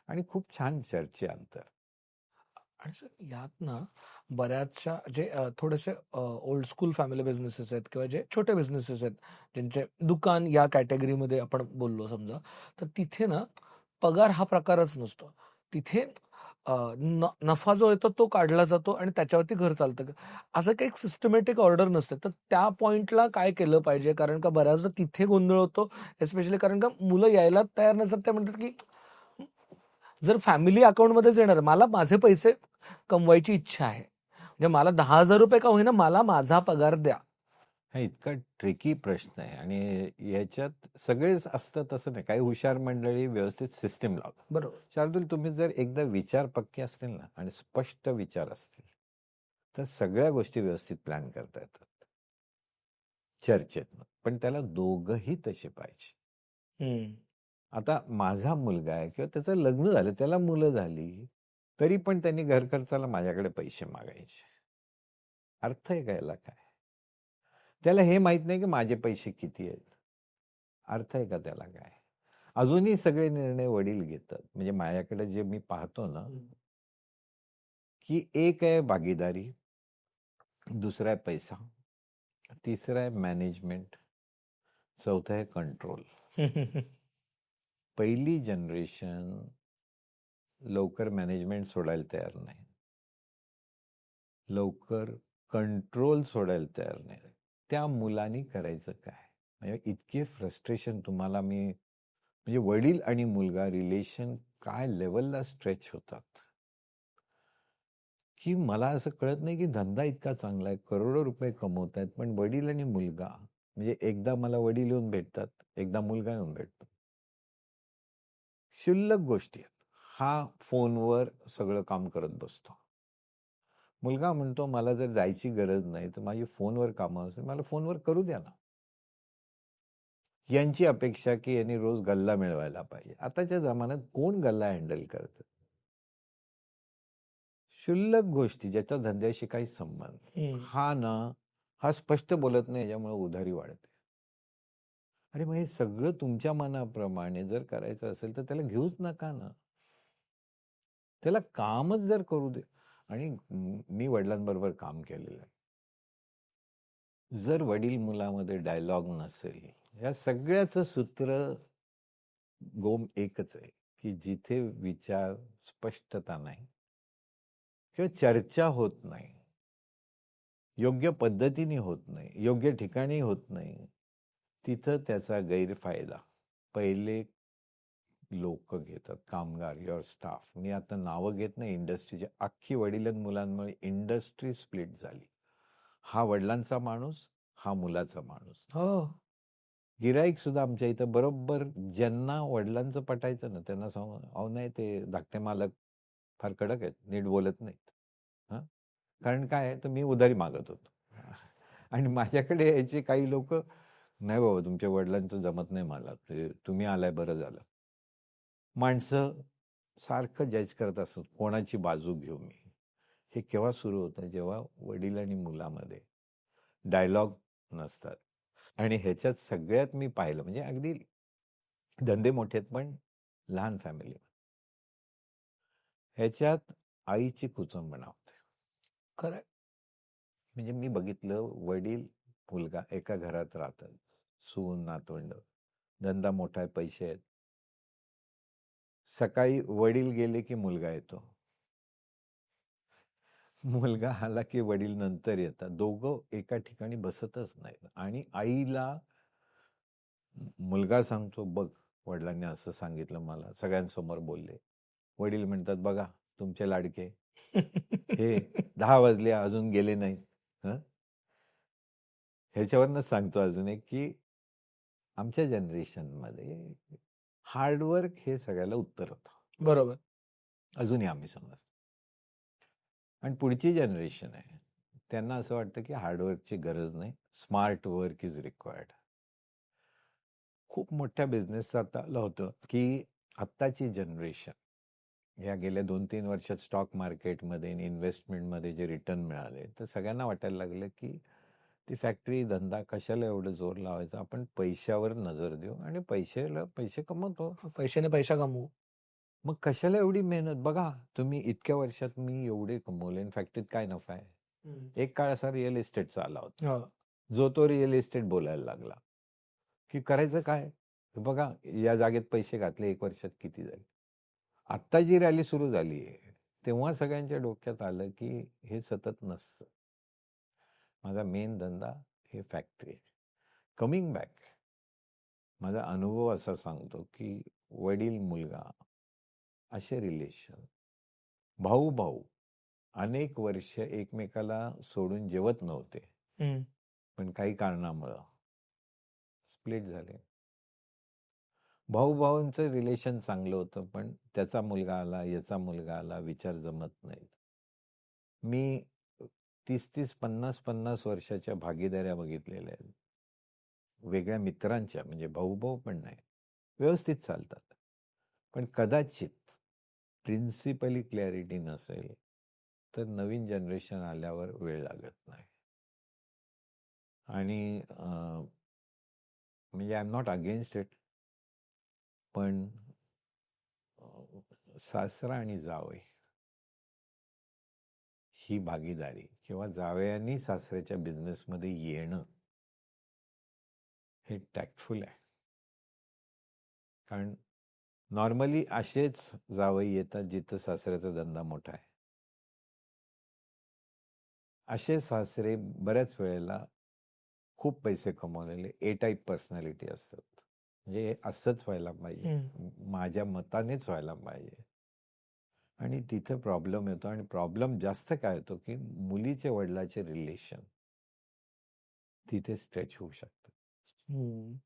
A: आणि खूप छान चर्चा आणतात.
B: आणि सर यात ना बऱ्याचशा जे थोडेसे ओल्ड स्कूल फॅमिली बिझनेसेस आहेत किंवा जे छोटे बिझनेसेस आहेत ज्यांचे दुकान या कॅटेगरीमध्ये आपण बोललो समजा, तर तिथे ना पगार हा प्रकारच नसतो. तिथे नफा जो येतो तो काढला जातो आणि त्याच्यावरती घर चालतं. असं काही सिस्टमॅटिक ऑर्डर नसते. तर त्या पॉइंटला काय केलं पाहिजे? कारण का बऱ्याचदा तिथे गोंधळ होतो. एस्पेशली कारण का मुलं यायला तयार नसतात. ते म्हणतात की जर फॅमिली अकाउंटमध्येच येणार आहे, मला माझे पैसे कमवायची इच्छा आहे. म्हणजे मला ₹10,000 का होईना मला माझा पगार द्या.
A: हा इतका ट्रिकी प्रश्न आहे आणि याच्यात सगळेच असतात असं नाही. काही हुशार मंडळी व्यवस्थित सिस्टीम लावतात.
B: बरोबर.
A: शार्दूल, तुम्ही जर एकदा विचार पक्के असतील ना आणि स्पष्ट विचार असतील तर सगळ्या गोष्टी व्यवस्थित प्लॅन करता येतात चर्चेतनं. पण त्याला दोघंही तसे पाहिजे.
B: हम्म.
A: आता माझा मुलगा आहे किंवा त्याचं लग्न झालं, त्याला मुलं झाली, तरी पण त्यांनी घर खर्चाला माझ्याकडे पैसे मागायचे. अर्थ आहे का याला काय? त्याला हे माहित नाही की माझे पैसे किती आहेत. अर्थ आहे का त्याला काय? अजूनही सगळे निर्णय वडील घेतात. म्हणजे माझ्याकडे जे मी पाहतो ना, की एक आहे भागीदारी, दुसरा आहे पैसा, तिसरा आहे मॅनेजमेंट, चौथा आहे कंट्रोल. पहिली जनरेशन लवकर मॅनेजमेंट सोडायला तयार नाही, लवकर कंट्रोल सोडायला तयार नाही. त्या मुलांनी करायचं काय? म्हणजे इतके फ्रस्ट्रेशन तुम्हाला मी म्हणजे वडील आणि मुलगा रिलेशन काय लेवलला स्ट्रेच होतात की मला असं कळत नाही की धंदा इतका चांगला आहे, करोडो रुपये कमवत आहेत, पण वडील आणि मुलगा म्हणजे एकदा मला वडील येऊन भेटतात, एकदा मुलगा येऊन भेटतो. क्षुल्लक गोष्टी आहेत. हा फोनवर सगळं काम करत बसतो. मुलगा म्हणतो मला जर जायची गरज नाही तर माझी फोनवर कामं असेल, मला फोनवर करू द्या ना. यांची अपेक्षा की यांनी रोज गल्ला मिळवायला पाहिजे. आताच्या जमान्यात कोण गल्ला हँडल करतं? क्षुल्लक गोष्टी ज्याचा धंद्याशी काही संबंध नाही. हा स्पष्ट बोलत नाही, याच्यामुळे उधारी वाढते. अरे मग हे सगळं तुमच्या मनाप्रमाणे जर करायचं असेल तर त्याला घेऊच नका ना. त्याला कामच जर करू दे. आणि मी वडिलांबरोबर काम केलेलं आहे. जर वडील मुलामध्ये डायलॉग नसेल, या सगळ्याचं सूत्र गोम एकच आहे की जिथे विचार स्पष्टता नाही किंवा चर्चा होत नाही, योग्य पद्धतीने होत नाही, योग्य ठिकाणी होत नाही, तिथं त्याचा गैरफायदा पहिले लोक घेतात. कामगार, युअर स्टाफ. मी आता नावं घेत नाही इंडस्ट्रीचे. अख्खी वडिलां मुलांमुळे इंडस्ट्री स्प्लिट झाली. हा वडिलांचा माणूस, हा मुलाचा माणूस.
B: हो.
A: गिराईक सुद्धा आमच्या इथं बरोबर ज्यांना वडिलांचं पटायचं ना त्यांना सांगू, अहो नाही ते धाकटे मालक फार कडक आहेत, नीट बोलत नाहीत. हां, कारण काय आहे तर मी उधारी मागत होतो आणि माझ्याकडे यायचे काही लोक, नाही बाबा तुमच्या वडिलांचं जमत नाही मला, तुम्ही आलाय बरं झालं. माणसं सारखं जज करत असत, कोणाची बाजू घेऊ मी. हे केव्हा सुरू होतं? जेव्हा वडील आणि मुलामध्ये डायलॉग नसतात. आणि ह्याच्यात सगळ्यात मी पाहिलं म्हणजे अगदी धंदे मोठे आहेत पण लहान फॅमिली, ह्याच्यात आईची कुचंबणा होते.
B: खरं.
A: म्हणजे मी बघितलं वडील मुलगा एका घरात राहतात, सून नातवंड, धंदा मोठा आहे, पैसे आहेत. सकाळी वडील गेले की मुलगा येतो, मुलगा आला की वडील नंतर येतात. दोघं एका ठिकाणी बसतच नाहीत. आणि आईला मुलगा सांगतो, बघ वडिलांनी असं सांगितलं, मला सगळ्यांसमोर बोलले. वडील म्हणतात, बघा तुमचे लाडके हे 10 वाजले अजून गेले नाहीत. ह्याच्यावरनं सांगतो अजून एक की आमच्या जनरेशनमध्ये हार्डवर्क हे सगळ्याला उत्तर होतं.
B: बरोबर.
A: अजूनही आम्ही समजतो. आणि पुढची जनरेशन आहे, त्यांना असं वाटतं की हार्डवर्कची गरज नाही, स्मार्ट वर्क इज रिक्वायर्ड. खूप मोठ्या बिझनेसचं आता आलं होतं की आत्ताची जनरेशन या गेल्या 2-3 वर्षात स्टॉक मार्केटमध्ये आणि इन्व्हेस्टमेंटमध्ये जे रिटर्न मिळाले, तर सगळ्यांना वाटायला लागलं की ती फॅक्टरी धंदा कशाला एवढं जोर लावायचा, आपण पैशावर नजर देऊ आणि पैसे कमवतो.
B: पैशाने पैसा कमवू.
A: मग कशाला एवढी मेहनत? बघा तुम्ही इतक्या वर्षात मी एवढे कमवले आणि फॅक्टरीत काय नफा आहे? एक काळ असा रिअल इस्टेटचा आला होता,
B: हो.
A: जो तो रिअल इस्टेट बोलायला लागला की करायचं काय? बघा या जागेत पैसे घातले 1 वर्षात किती झाले. आत्ता जी रॅली सुरू झाली आहे, तेव्हा सगळ्यांच्या डोक्यात आलं की हे सतत नसतं. माझा मेन धंदा हे फॅक्टरी आहे. कमिंग बॅक, माझा अनुभव असा सांगतो की वडील मुलगा असे रिलेशन, भाऊ भाऊ अनेक वर्ष एकमेकाला सोडून जेवत नव्हते,
B: हम्म.
A: पण काही कारणामुळं स्प्लिट झाले. भाऊ भाऊंचं रिलेशन चांगलं होतं, पण त्याचा मुलगा आला, याचा मुलगा आला, विचार जमत नाहीत. मी 30-30, 50-50 वर्षाच्या भागीदाऱ्या बघितलेल्या आहेत. वेगळ्या मित्रांच्या, म्हणजे भाऊ भाऊ पण नाही, व्यवस्थित चालतात. पण कदाचित प्रिन्सिपली क्लॅरिटी नसेल तर नवीन जनरेशन आल्यावर वेळ लागत नाही. आणि म्हणजे I am not against it, पण सासरा आणि जावई ही भागीदारी किंवा जावयांनी सासऱ्याच्या बिझनेसमध्ये येणं हे टॅक्टफुल आहे. कारण नॉर्मली असेच जावई येतात जिथं सासऱ्याचा धंदा मोठा आहे. असे सासरे बऱ्याच वेळेला खूप पैसे कमवलेले ए टाईप पर्सनॅलिटी असतात. म्हणजे असंच व्हायला पाहिजे, माझ्या मतानेच व्हायला पाहिजे. आणि तिथे प्रॉब्लेम येतो. आणि प्रॉब्लेम जास्त काय होतो की मुलीचे वडिलाचे रिलेशन तिथे स्ट्रेच होऊ शकतं.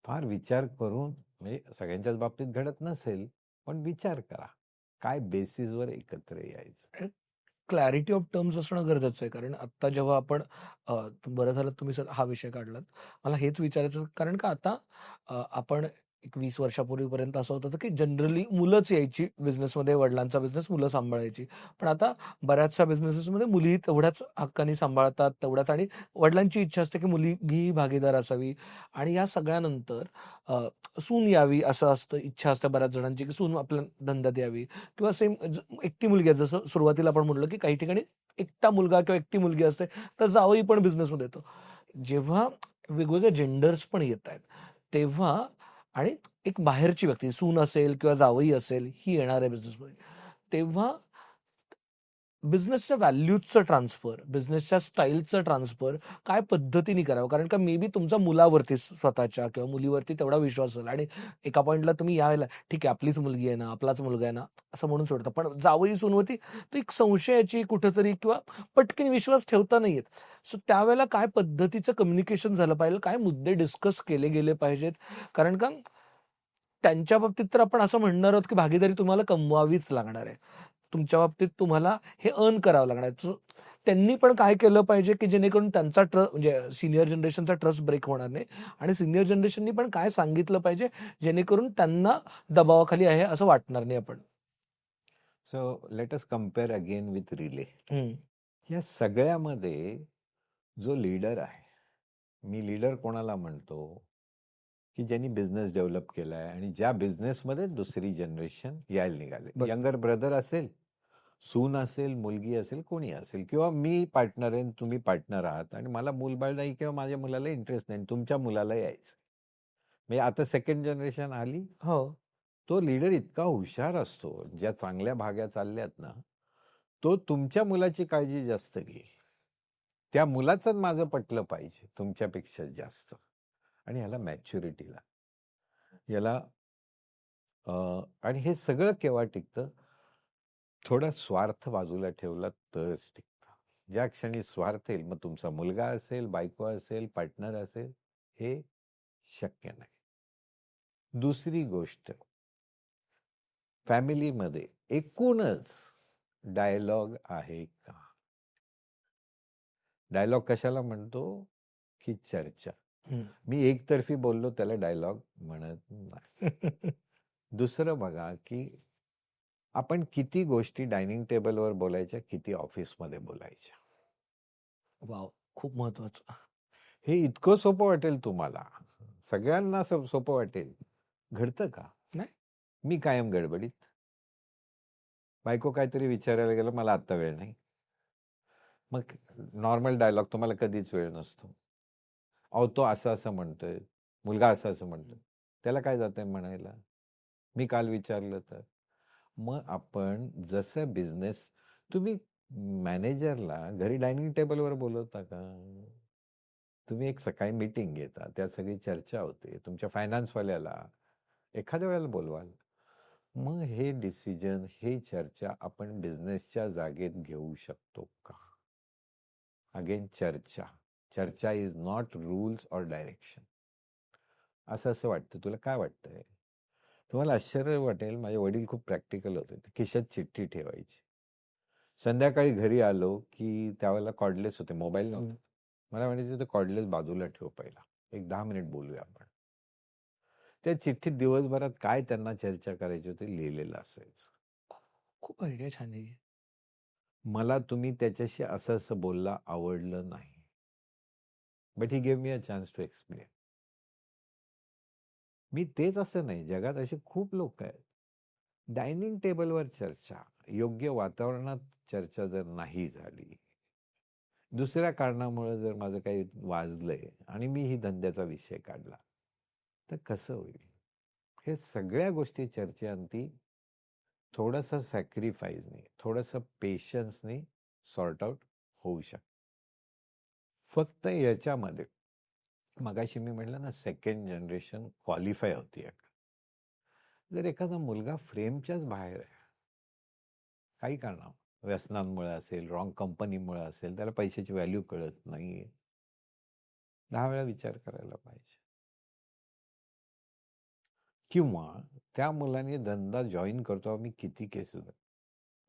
A: फार विचार करून, म्हणजे सगळ्यांच्याच बाबतीत घडत नसेल, पण विचार करा काय बेसिसवर एकत्र यायचं.
B: क्लॅरिटी ऑफ टर्म्स असणं गरजेचं आहे. कारण आता जेव्हा आपण बरं झालं तुम्ही हा विषय काढलात. मला हेच विचारायचं, कारण का आता आपण एक 20 वर्षापूर्वीपर्यंत असं होतं की जनरली मुलंच यायची बिझनेसमध्ये, वडिलांचा बिझनेस मुलं सांभाळायची. पण आता बऱ्याचशा बिझनेसेसमध्ये मुलीही तेवढ्याच हक्कानी सांभाळतात, तेवढ्याच, आणि वडिलांची इच्छा असते की मुलगी भागीदार असावी. आणि या सगळ्यानंतर सून यावी असं असतं, इच्छा असते बऱ्याच जणांची की सून आपल्या धंद्यात यावी. किंवा सेम एकटी मुलगी आहे, जसं सुरुवातीला आपण म्हटलं की काही ठिकाणी एकटा मुलगा किंवा एकटी मुलगी असते, तर जावई पण बिझनेसमध्ये येतो. जेव्हा वेगवेगळे जेंडर्स पण येत आहेत तेव्हा, आणि एक बाहेरची व्यक्ती सून असेल किंवा जावई असेल ही येणार आहे बिझनेसमध्ये, तेव्हा बिझनेसच्या व्हॅल्यूजचं ट्रान्सफर, बिझनेसच्या स्टाईलचं ट्रान्सफर काय पद्धतीने करावं? कारण का मे बी तुमचा मुलावरती स्वतःच्या किंवा मुलीवरती तेवढा विश्वास असेल आणि एका पॉईंटला तुम्ही यायला ठीक आहे आपलीच मुलगी आहे ना, आपलाच मुलगा आहे ना असं म्हणून सोडता. पण जावई सूनवरती तो एक संशयाची कुठेतरी किंवा पटकन विश्वास ठेवता नाही येत. सो त्यावेळेला काय पद्धतीचं कम्युनिकेशन झालं पाहिजे, काय मुद्दे डिस्कस केले गेले पाहिजेत? कारण का त्यांच्या बाबतीत तर आपण असं म्हणणार आहोत की भागीदारी तुम्हाला कमवावीच लागणार आहे, तुमच्या बाबतीत तुम्हाला हे अर्न करावं लागणार आहे. त्यांनी पण काय केलं पाहिजे की जेणेकरून त्यांचा ट्रस्ट, म्हणजे सिनियर जनरेशनचा ट्रस्ट ब्रेक होणार नाही, आणि सिनियर जनरेशननी पण काय सांगितलं पाहिजे जेणेकरून त्यांना दबावाखाली आहे असं वाटणार नाही आपण.
A: So let us compare again with relay. या सगळ्यामध्ये जो लीडर आहे, मी लीडर कोणाला म्हणतो की ज्यांनी बिझनेस डेव्हलप केलाय आणि ज्या बिझनेसमध्ये दुसरी जनरेशन यायला निघाले. यंगर ब्रदर असेल, सून असेल, मुलगी असेल, कोणी असेल, किंवा मी पार्टनर आहे, तुम्ही पार्टनर आहात आणि मला मूलबाळ नाही किंवा माझ्या मुलाला इंटरेस्ट नाही, तुमच्या मुलाला यायचं. म्हणजे आता सेकंड जनरेशन आली.
B: हो,
A: तो लीडर इतका हुशार असतो, ज्या चांगल्या भाग्या चालल्यात ना, तो तुमच्या मुलाची काळजी जास्त घेईल. त्या मुलाचं माझं पटलं पाहिजे तुमच्यापेक्षा जास्त. आणि ह्याला मॅच्युरिटीला, याला आणि हे सगळं केव्हा टिकतं? थोडा स्वार्थ बाजूला ठेवला तरच टिकतं. ज्या क्षणी स्वार्थ येईल, मग तुमचा मुलगा असेल, बायको असेल, पार्टनर असेल, हे शक्य नाही. दुसरी गोष्ट, फॅमिलीमध्ये एकूणच डायलॉग आहे का? डायलॉग कशाला म्हणतो? की चर्चा.
B: हं.
A: मी एकतर्फी बोललो त्याला डायलॉग म्हणत नाही. दुसरं बघा की आपण किती गोष्टी डायनिंग टेबलवर बोलायच्या, किती ऑफिसमध्ये बोलायच्या.
B: वाव, खूप महत्वाचं.
A: हे इतकं सोपं वाटेल तुम्हाला, सगळ्यांना सोपं वाटेल. घडतं का?
B: नाही.
A: मी कायम गडबडीत. बायको काहीतरी विचारायला गेलं, मला आत्ता वेळ नाही. मग नॉर्मल डायलॉग, तुम्हाला कधीच वेळ नसतो. अहो तो असं असं म्हणतोय, मुलगा असं असं म्हणतोय, त्याला काय जातंय म्हणायला? मी काल विचारलं तर. मग आपण जसं बिझनेस, तुम्ही मॅनेजरला घरी डायनिंग टेबलवर बोलवता का? तुम्ही एक सकाळी मीटिंग घेता, त्यात सगळी चर्चा होते. तुमच्या फायनान्सवाल्याला एखाद्या वेळेला बोलवाल. मग हे डिसिजन, हे चर्चा आपण बिझनेसच्या जागेत घेऊ शकतो का? अगेन चर्चा. चर्चा इज नॉट रूल्स और डायरेक्शन. असं वाटतं. तुला काय वाटतंय? तुम्हाला आश्चर्य वाटेल, माझे वडील खूप प्रॅक्टिकल होते. ते खिशात चिठ्ठी ठेवायची. संध्याकाळी घरी आलो की त्यावेळेला कॉर्डलेस होते, मोबाईल नव्हते. मला म्हणायचे ते कॉर्डलेस बाजूला ठेव पहिला, एक 10 मिनिट बोलूया आपण. त्या चिठ्ठीत दिवसभरात काय त्यांना चर्चा करायची होती लिहिलेलं असायचं.
B: खूप आयडिया छान आहे.
A: मला तुम्ही त्याच्याशी असं असं बोलला, आवडलं नाही. But he gave me a chance to explain. मी तेच असं नाही, जगात असे खूप लोक आहेत. डायनिंग टेबलवर चर्चा, योग्य वातावरणात चर्चा जर नाही झाली, दुसऱ्या कारणामुळे जर माझं काही वाजलंय आणि मी ही धंद्याचा विषय काढला, तर कसं होईल? हे सगळ्या गोष्टी चर्चेअंती थोडंसं सॅक्रिफाईसने, थोडंसं पेशन्सने सॉर्ट आउट होऊ शकतं. फक्त याच्यामध्ये मगाशी मी म्हटलं ना, सेकंड जनरेशन क्वालिफाय होती. जर एखादा मुलगा फ्रेमच्याच बाहेर आहे, काही कारणामुळे, व्यसनांमुळे असेल, रॉंग कंपनीमुळे असेल, त्याला पैशाची व्हॅल्यू कळत नाहीये, 10 वेळा विचार करायला पाहिजे. किंवा त्या मुलाने धंदा जॉईन करतो, मी किती केसेस,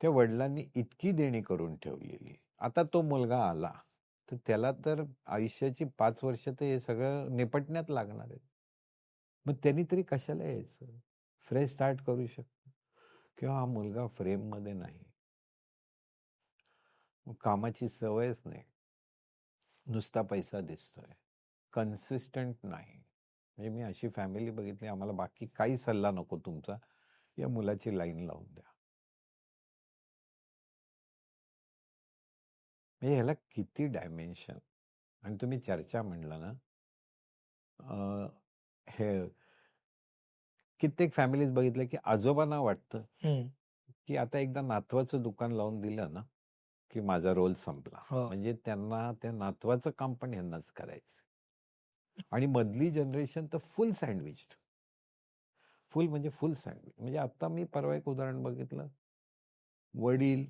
A: त्या वडिलांनी इतकी देणी करून ठेवलेली, आता तो मुलगा आला तर त्याला तर आयुष्याची 5 वर्ष तर हे सगळं निपटण्यात लागणार आहे. मग त्यांनी तरी कशाला यायचं? फ्रेश स्टार्ट करू शकतो. किंवा हा मुलगा फ्रेममध्ये नाही, कामाची सवयच नाही, नुसता पैसा दिसतोय, कन्सिस्टंट नाही. म्हणजे मी अशी फॅमिली बघितली, आम्हाला बाकी काही सल्ला नको तुमचा, या मुलाची लाईन लावून द्या. म्हणजे ह्याला किती डायमेन्शन. आणि तुम्ही चर्चा म्हणला ना, हे कित्येक फॅमिलीज बघितलं की आजोबांना वाटतं की आता एकदा नातवाचं दुकान लावून दिलं ना की माझा रोल संपला. म्हणजे त्यांना त्या नातवाचं काम पण यांनाच करायचं. आणि मधली जनरेशन तर फुल सँडविच, फुल म्हणजे फुल सँडविच. म्हणजे आता मी परवा एक उदाहरण बघितलं, वडील,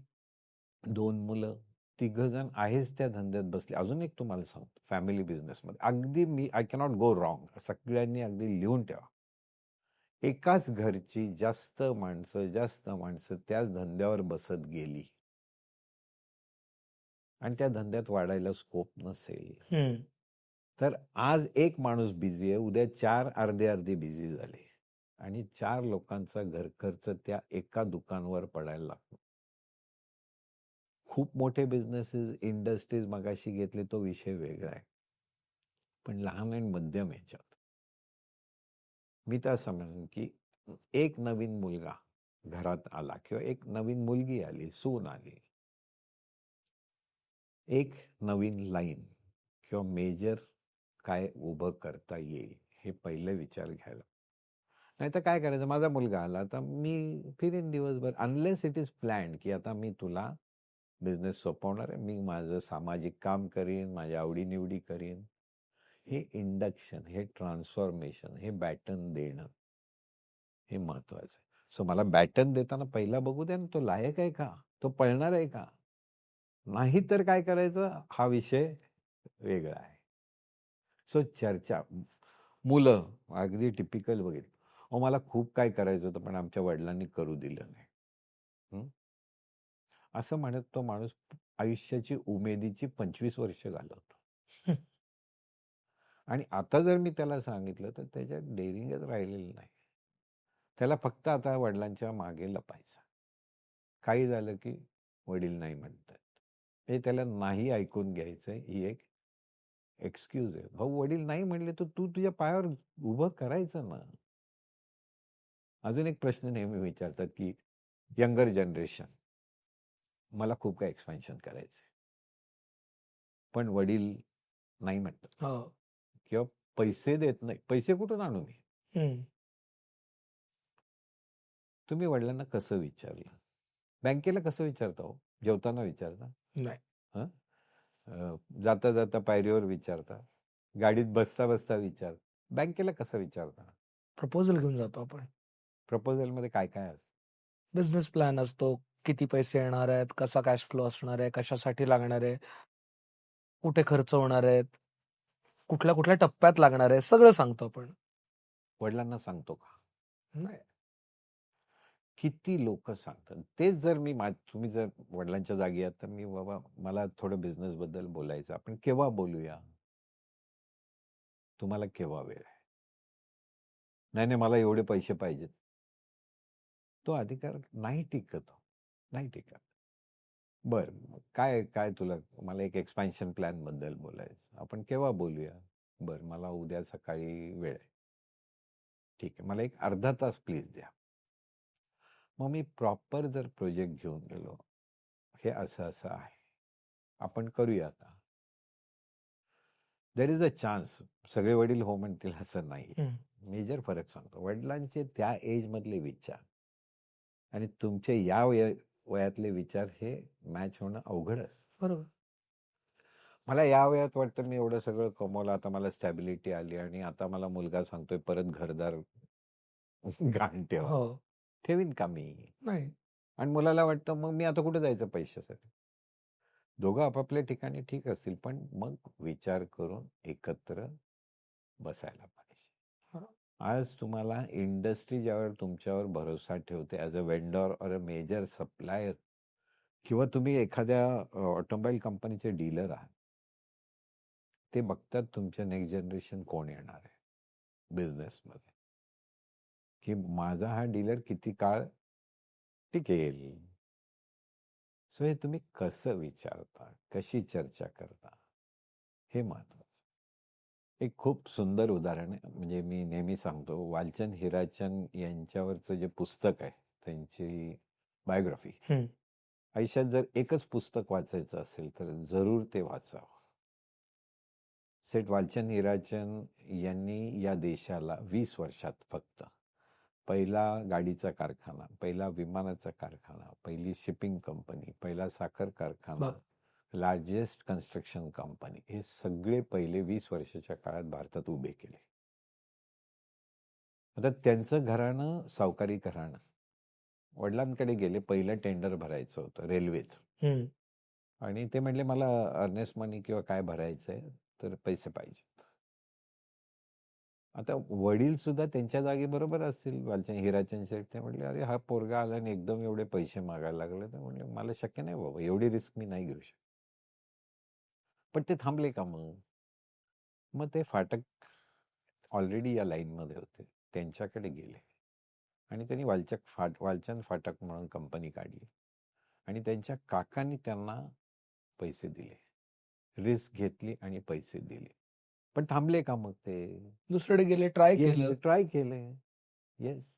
A: 2 मुलं, 3 जण आहेच त्या धंद्यात बसले. अजून एक तुम्हाला सांगतो, फॅमिली बिझनेसमध्ये अगदी मी आय कॅनॉट गो रॉंग, सगळ्यांनी अगदी लिहून ठेवा, एकाच घरची जास्त माणसं त्याच धंद्यावर बसत गेली आणि त्या धंद्यात वाढायला स्कोप नसेल, तर आज एक माणूस बिझी आहे, उद्या 4 अर्धे बिझी झाले आणि 4 लोकांचा घर खर्च त्या एका दुकानावर पडायला लागतो. खूप मोठे बिझनेसेस, इंडस्ट्रीज मगाशी घेतले तो विषय वेगळा आहे, पण लहान आणि मध्यम याच्यात मी तर असं म्हणेन की एक नवीन मुलगा घरात आला किंवा एक नवीन मुलगी आली, सून आली, एक नवीन लाईन किंवा मेजर काय उभं करता येईल हे पहिले विचार घ्यायला. नाही तर काय करायचं, माझा मुलगा आला तर मी फिरेन दिवसभर, अनलेस इट इज प्लॅन्ड की आता मी तुला बिझनेस सोपवणार आहे, मी माझं सामाजिक काम करीन, माझ्या आवडीनिवडी करीन. हे इंडक्शन, हे ट्रान्सफॉर्मेशन, हे बॅटन देणं हे महत्वाचं आहे. सो मला बॅटन देताना पहिला बघू द्या ना, तो लायक आहे का, तो पळणार आहे का. नाही तर काय करायचं, हा विषय वेगळा आहे. सो चर्चा, मुलं अगदी टिपिकल वगैरे. अहो मला खूप काय करायचं होतं पण आमच्या वडिलांनी करू दिलं नाही. हं. असं म्हणत तो माणूस आयुष्याची उमेदीची 25 वर्ष घालवतो. आणि आता जर मी त्याला सांगितलं तर त्याच्यात डेअरिंगच राहिलेलं नाही. त्याला फक्त आता वडिलांच्या मागे लपायचं. काही झालं की वडील नाही म्हणतात. हे त्याला नाही ऐकून घ्यायचं ही एक एक्सक्यूज आहे. भाऊ वडील नाही म्हणले तर तू तुझ्या पायावर उभं करायचं ना. अजून एक प्रश्न नेहमी विचारतात की यंगर जनरेशन, मला खूप काही एक्सपेन्शन करायचंय. पण वडील नाही म्हणतात
B: हो.
A: किंवा पैसे देत नाही. पैसे कुठून आणू मी?
B: हं.
A: तुम्ही वडिलांना कसं विचारलं? बँकेला कसं विचारता हो? जेवताना विचारता?
B: नाही.
A: हं? जाता जाता पायरीवर विचारता? गाडीत बसता बसता विचार? बँकेला कसं विचारता?
B: प्रपोजल घेऊन जातो आपण.
A: प्रपोजलमध्ये काय काय असतं?
B: बिझनेस प्लॅन असतो. किती पैसे येणार आहेत, कसा कॅश फ्लो असणार आहे, कशासाठी लागणार आहे, कुठे खर्च होणार आहेत, कुठल्या कुठल्या टप्प्यात लागणार आहे, सगळं सांगतो आपण.
A: वडिलांना सांगतो का?
B: नाही.
A: किती लोक सांगतात. तेच जर मी तुम्ही जर वडिलांच्या जागी आहात तर मी बाबा मला थोडं बिझनेस बद्दल बोलायचं. आपण केव्हा बोलूया? तुम्हाला केव्हा वेळ आहे? नाही नाही मला एवढे पैसे पाहिजेत. तो अधिकार नाही टिकत हो. नाही टिकत. बर काय काय तुला मला एक एक्सपान्शन प्लॅन बद्दल बोलायचं. आपण केव्हा बोलूया? बर मला उद्या सकाळी वेळ आहे. ठीक आहे मला एक अर्धा तास प्लीज द्या. मग मी प्रॉपर जर प्रोजेक्ट घेऊन गेलो, हे असं असं आहे, आपण करूया आता. देर इज अ चान्स सगळे वडील हो म्हणतील असं नाही.
B: हं.
A: मेजर फरक सांगतो. वडिलांचे त्या एज मधले विचार आणि तुमचे या वयातले विचार हे मॅच होणं अवघड असतं.
B: बरोबर.
A: मला या वयात वाटतं मी एवढं सगळं कमवलं, आता मला स्टॅबिलिटी आली आणि आता मला मुलगा सांगतोय परत घरदार घाण ठेवा.
B: हो.
A: ठेवीन का मी?
B: नाही.
A: आणि मुलाला वाटतं मग मी आता कुठे जायचं पैशासाठी? दोघं आपापल्या ठिकाणी ठीक असतील पण मग विचार करून एकत्र बसायला पाहिजे.
B: बरोबर.
A: आज तुम्हाला इंडस्ट्री ज्यावर तुमच्यावर भरोसा ठेवते as a vendor or a major supplier किंवा तुम्ही एखाद्या ऑटोमोबाईल कंपनीचे डीलर आहात, ते बघतात तुमच्या नेक्स्ट जनरेशन कोण येणार आहे बिझनेसमध्ये, की माझा हा डीलर किती काळ टिकेल. सो हे तुम्ही कसं विचारता, कशी चर्चा करता, हे महत्वाचं. एक खूप सुंदर उदाहरण आहे, म्हणजे मी नेहमी सांगतो, वालचंद हिराचंद यांच्यावरचं जे पुस्तक आहे, त्यांची बायोग्राफी,
B: हं.
A: आयुष्यात जर एकच पुस्तक वाचायचं असेल तर जरूर ते वाचावं. सेठ वालचंद हिराचंद यांनी या देशाला 20 वर्षात फक्त पहिला गाडीचा कारखाना, पहिला विमानाचा कारखाना, पहिली शिपिंग कंपनी, पहिला साखर कारखाना, लार्जेस्ट कन्स्ट्रक्शन कंपनी, हे सगळे पहिले 20 वर्षाच्या काळात भारतात उभे केले. आता त्यांचं घराणं सावकारी घराणं. वडिलांकडे गेले, पहिलं टेंडर भरायचं होतं रेल्वेचं. आणि ते म्हणले मला अर्नेस्ट मनी किंवा काय भरायचंय तर पैसे पाहिजेत. आता वडील सुद्धा त्यांच्या जागी बरोबर असतील, वालचंद हिराचंद शेठ. ते म्हणले अरे हा पोरगा आला आणि एकदम एवढे पैसे मागायला लागले. तर म्हणले मला शक्य नाही बाबा, एवढी रिस्क मी नाही घेऊ शकत. पण ते थांबले का मग ते फाटक ऑलरेडी या लाईनमध्ये होते, त्यांच्याकडे गेले आणि त्यांनी वालचंद फाटक म्हणून कंपनी काढली आणि त्यांच्या काकांनी त्यांना पैसे दिले, रिस्क घेतली आणि पैसे दिले. पण थांबले का मग ते?
B: दुसरीकडे गेले, ट्राय
A: केले. येस.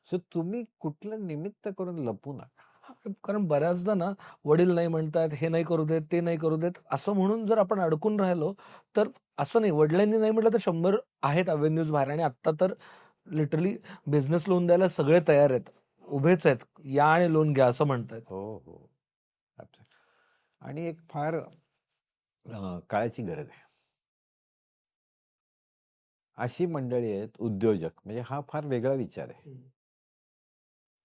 A: सो तुम्ही कुठलं निमित्त करून लपू नका.
B: कारण बऱ्याचदा ना वडील नाही म्हणतात, हे नाही करू देत, ते नाही करू देत, असं म्हणून जर आपण अडकून राहिलो तर असं नाही, वडिलांनी नाही म्हटलं तर 100 आहेत अवेन्यूज बाहेर. आणि आता तर लिटरली बिझनेस लोन द्यायला सगळे तयार आहेत, उभेच आहेत, या आणि लोन घ्या असं म्हणतात.
A: हो. आणि एक फार काळाची गरज आहे. अशी मंडळी आहेत उद्योजक, म्हणजे हा फार वेगळा विचार आहे.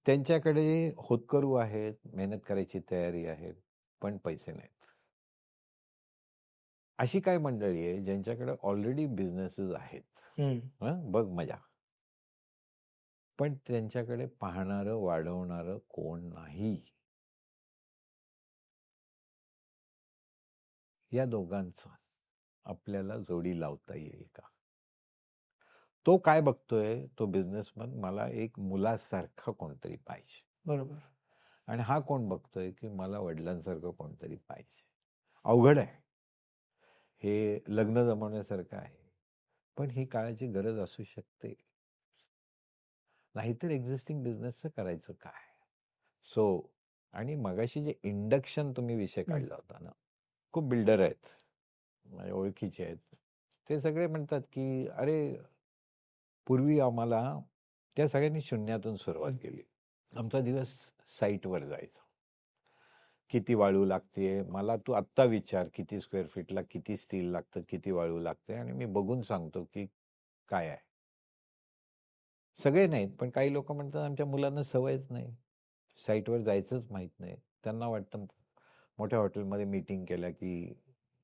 A: त्यांच्याकडे होतकरू आहेत, मेहनत करायची तयारी आहे, पण पैसे नाहीत. अशी काही मंडळी आहे ज्यांच्याकडे ऑलरेडी बिझनेसेस आहेत. बघ मजा. पण त्यांच्याकडे पाहणारं, वाढवणारं कोण नाही. या दोघांचं आपल्याला जोडी लावता येईल का? तो काय बघतोय, तो बिझनेसमन, मला एक मुलासारखं कोणतरी पाहिजे.
B: बरोबर.
A: आणि हा कोण बघतोय की मला वडिलांसारखं कोणतरी पाहिजे. अवघड आहे. हे लग्न जमवण्यासारखं आहे. पण ही काळाची गरज असू शकते. नाहीतर एक्झिस्टिंग बिझनेसचं करायचं काय? सो आणि मगाशी जे इंडक्शन तुम्ही विषय काढला होता ना, खूप बिल्डर आहेत, माझ्या ओळखीचे आहेत. ते सगळे म्हणतात की अरे पूर्वी आम्हाला त्या सगळ्यांनी शून्यातून सुरुवात केली. आमचा दिवस साईटवर जायचा. किती वाळू लागते, मला तू आत्ता विचार, किती स्क्वेअर फीटला किती स्टील लागतं, किती वाळू लागते, आणि मी बघून सांगतो की काय आहे. सगळे नाहीत, पण काही लोक म्हणतात आमच्या मुलांना सवयच नाही, साईटवर जायचंच माहीत नाही. त्यांना वाटतं मोठ्या हॉटेलमध्ये मीटिंग केल्या की